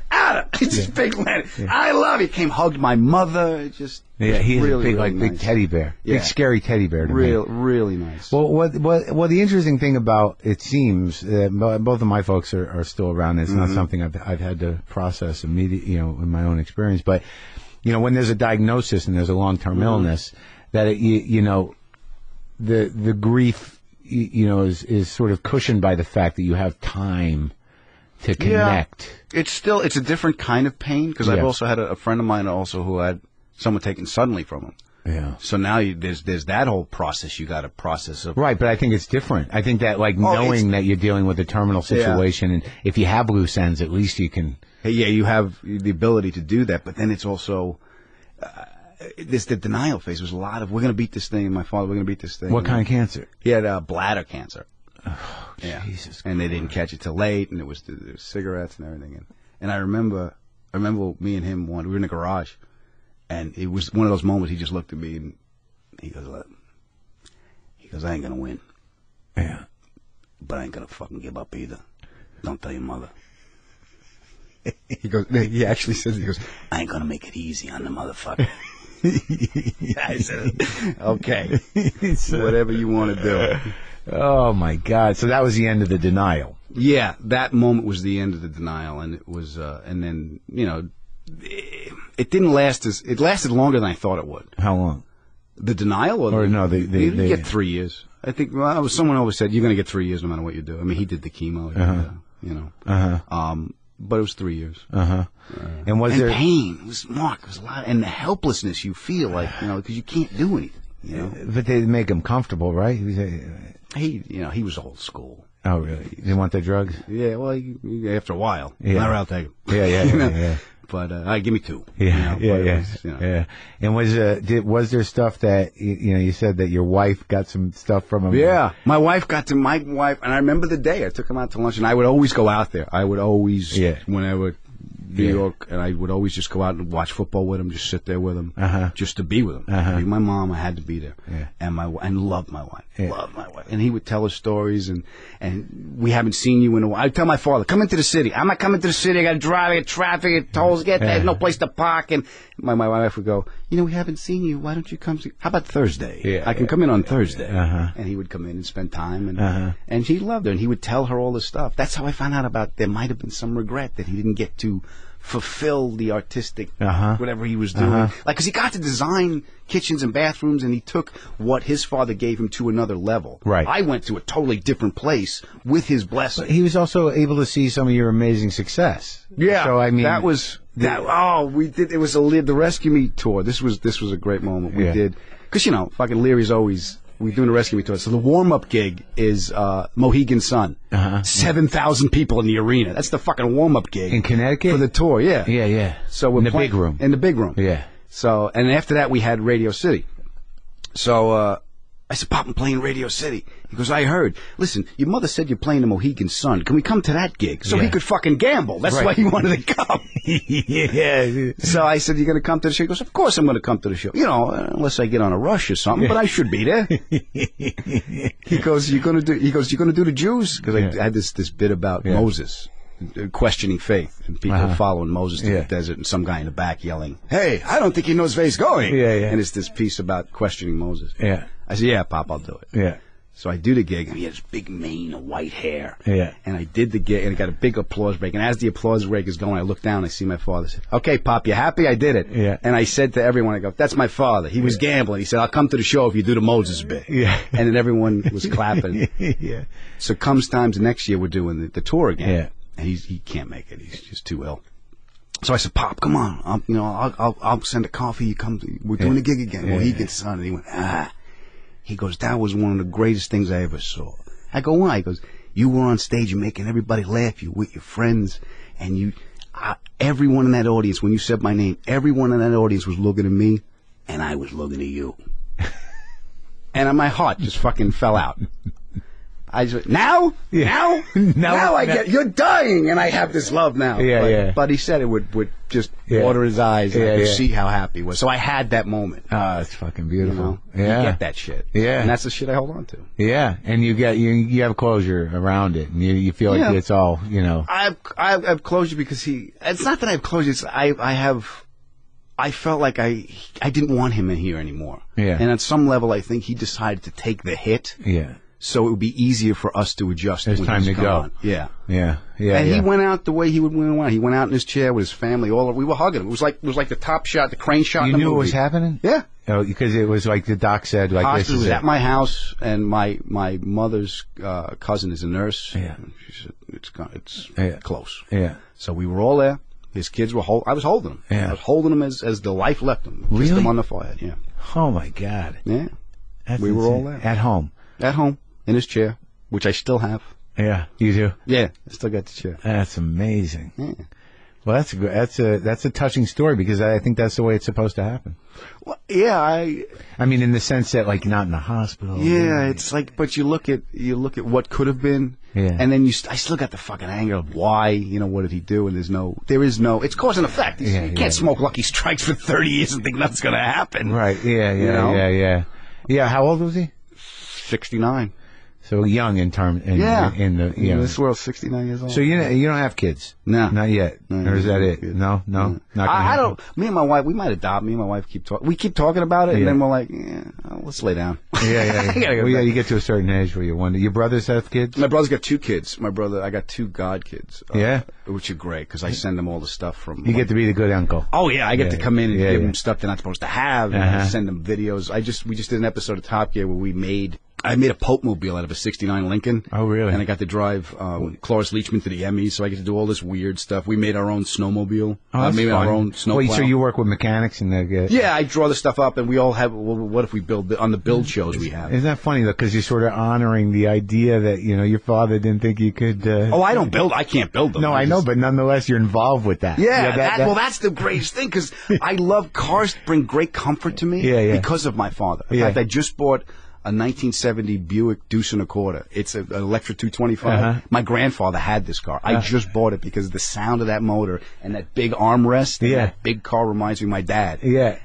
Adam, it's just big Lenny. I love you. Came, hugged my mother. He's really, a big teddy bear, big scary teddy bear. To me. Really nice. Well, what the interesting thing about it seems that both of my folks are still around. It's not something I've had to process immediately, in my own experience. But when there's a diagnosis and there's a long-term illness, that the grief is sort of cushioned by the fact that you have time to connect. It's a different kind of pain, because I've also had a friend of mine who had someone taken suddenly from him. So now there's that whole process you got to process. Right, but I think it's different. I think that knowing that you're dealing with a terminal situation, and if you have loose ends, at least you can. You have the ability to do that, but then it's also the denial phase. Was a lot of, we're going to beat this thing. My father, we're going to beat this thing. What kind of cancer? He had bladder cancer. Oh, Jesus! And they didn't catch it till late, and it was the cigarettes and everything. And I remember me and him we were in the garage, and it was one of those moments. He just looked at me and he goes, I ain't gonna win. But I ain't gonna fucking give up either. Don't tell your mother. He actually says, I ain't gonna make it easy on the motherfucker. I said, okay, whatever you want to do. Oh my God! So that was the end of the denial. Yeah, that moment was the end of the denial, and it was, and then it didn't last it lasted longer than I thought it would. How long? The denial? Or no, you get 3 years. I think, someone always said, you're going to get 3 years no matter what you do. I mean, he did the chemo, you know. But it was 3 years. And was there pain? It was a lot, and the helplessness you feel like, you know, because you can't do anything. You know? But they make him comfortable, right? He was old school. Oh, really? You didn't want the drugs? Yeah, well, after a while. Yeah. I'll take them. Yeah, yeah. But give me 2. Yeah, you know, yeah. And was there stuff that you said that your wife got some stuff from him? Yeah, my wife, and I remember the day I took him out to lunch, and I would always go out there. I would always, whenever New York, and I would always just go out and watch football with him, just sit there with him, just to be with him. Be my mom, I had to be there, and loved my wife, loved my wife, and he would tell us stories, and we haven't seen you in a while. I'd tell my father, come into the city. I'm not coming to the city. I got to drive, I got traffic, I got tolls, there's no place to park, and my wife would go, we haven't seen you. Why don't you come? How about Thursday? I can come in on Thursday, and he would come in and spend time, and she loved her, and he would tell her all this stuff. That's how I found out about there might have been some regret that he didn't get to fulfill the artistic whatever he was doing, like, because he got to design kitchens and bathrooms, and he took what his father gave him to another level. Right. I went to a totally different place with his blessing. But he was also able to see some of your amazing success. Yeah. So I mean, that was we did. It was the Rescue Me tour. This was a great moment we did, because fucking Leary's always. We're doing a Rescue Me tour. So the warm-up gig is Mohegan Sun. 7,000 people in the arena. That's the fucking warm-up gig. In Connecticut? For the tour, yeah. Yeah. So we're in the big room. In the big room. Yeah. So, and after that we had Radio City. So I said, Pop, I'm playing Radio City. He goes, I heard. Listen, your mother said you're playing the Mohegan Sun. Can we come to that gig? So he could fucking gamble. That's why he wanted to come. Yeah. So I said, you're going to come to the show? He goes, of course I'm going to come to the show. Unless I get on a rush or something, but I should be there. He goes, you're going to do the Jews? Because I had this bit about Moses. Questioning faith, and people following Moses to the desert, and some guy in the back yelling, hey, I don't think he knows where he's going. And it's this piece about questioning Moses. I said, yeah, Pop, I'll do it. So I do the gig, and he had this big mane of white hair. And I did the gig, and I got a big applause break. And as the applause break is going, I look down, I see my father. I said, okay, Pop, you happy? I did it. And I said to everyone, I go, that's my father. He was gambling. He said, I'll come to the show if you do the Moses bit. And then everyone was clapping. So comes time to next year, we're doing the tour again. And he can't make it. He's just too ill. So I said, Pop, come on. I'll send a coffee. You come. We're doing the gig again. Well, he gets son. And he went, He goes, that was one of the greatest things I ever saw. I go, why? He goes, you were on stage. You're making everybody laugh. You're with your friends. And everyone in that audience, when you said my name, everyone in that audience was looking at me, and I was looking at you. And my heart just fucking fell out. I just now I get you're dying, and I have this love now. But he said it would just water his eyes, and I could see how happy he was. So I had that moment. Oh, it's fucking beautiful. You get that shit. And that's the shit I hold on to. And you have closure around it, and you feel like it's all I have closure because it's not that I have closure. It's I felt like I didn't want him in here anymore. And at some level, I think he decided to take the hit. So it would be easier for us to adjust. It's time to go. On. And he went out the way he would want. He went out in his chair with his family. We were hugging him. It was like the top shot, the crane shot. You knew it was happening? Yeah. Oh, because it was like the doc said. Like this was at my house, and my mother's cousin is a nurse. She said it's close. So we were all there. His kids were I was holding him. I was holding him as the life left him. Really? Kissed him on the forehead. Oh my God. We were all there at home. At home. In his chair, which I still have. Yeah, you do. Yeah, I still got the chair. That's amazing. Well, that's a touching story, because I think that's the way it's supposed to happen. Well, I mean, in the sense that, like, not in the hospital. It's like, but you look at what could have been, and then I still got the fucking anger of why, what did he do? And there is no, it's cause and effect. You can't smoke Lucky Strikes for 30 years and think nothing's gonna happen. Right? Yeah. How old was he? 69. So young in this world's 69 years old. So you don't have kids? No, not yet. Or is that it? No. I don't. Me and my wife, we might adopt. Me and my wife we keep talking about it, and then we're like, let's lay down. Yeah. You get to a certain age where you wonder. Your brothers have kids? My brother's got 2 kids. I got 2 god kids. Which are great because I send them all the stuff from. You get to be the good uncle. Oh yeah, I get to come in and give them stuff they're not supposed to have. And I send them videos. We just did an episode of Top Gear where I made a Pope Mobile out of a '69 Lincoln. Oh, really? And I got to drive Cloris Leachman to the Emmys, so I get to do all this weird stuff. We made our own snowmobile. Oh, made our own snowplow. So you work with mechanics and Yeah, I draw the stuff up, and we all have. Well, what if we build on the build shows we have? Isn't that funny though? Because you're sort of honoring the idea that your father didn't think you could. I don't build. I can't build them. No, I know, but nonetheless, you're involved with that. Yeah, well, that's the greatest thing because I love cars. Bring great comfort to me. Because of my father. In fact, I just bought a 1970 Buick Deuce and a Quarter. It's an Electra 225. My grandfather had this car. I just bought it because the sound of that motor and that big armrest and that big car reminds me of my dad.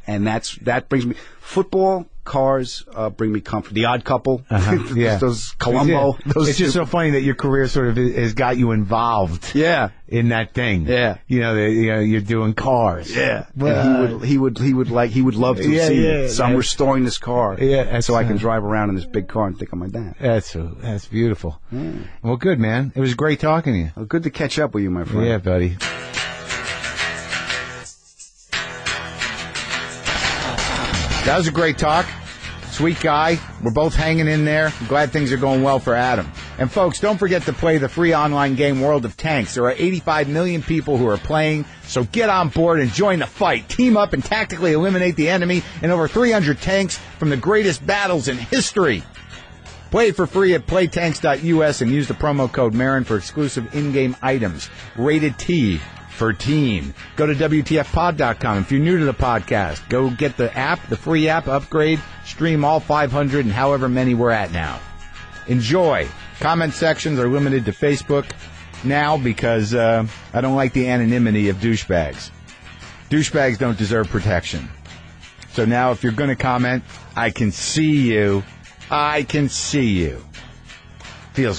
And that brings me football. Cars bring me comfort. The Odd Couple, those Columbo. It's just so funny that your career sort of has got you involved. In that thing. You're doing cars. Well, he would love to see. So I'm restoring this car. So I can drive around in this big car and think of my dad. That's beautiful. Well, good man. It was great talking to you. Well, good to catch up with you, my friend. Yeah, buddy. That was a great talk. Sweet guy. We're both hanging in there. I'm glad things are going well for Adam. And folks, don't forget to play the free online game World of Tanks. There are 85 million people who are playing, so get on board and join the fight. Team up and tactically eliminate the enemy in over 300 tanks from the greatest battles in history. Play for free at playtanks.us and use the promo code Maron for exclusive in-game items. Rated T for teen. Go to WTFpod.com. If you're new to the podcast, go get the app, the free app, upgrade, stream all 500 and however many we're at now. Enjoy. Comment sections are limited to Facebook now because I don't like the anonymity of douchebags. Douchebags don't deserve protection. So now if you're going to comment, I can see you. Feels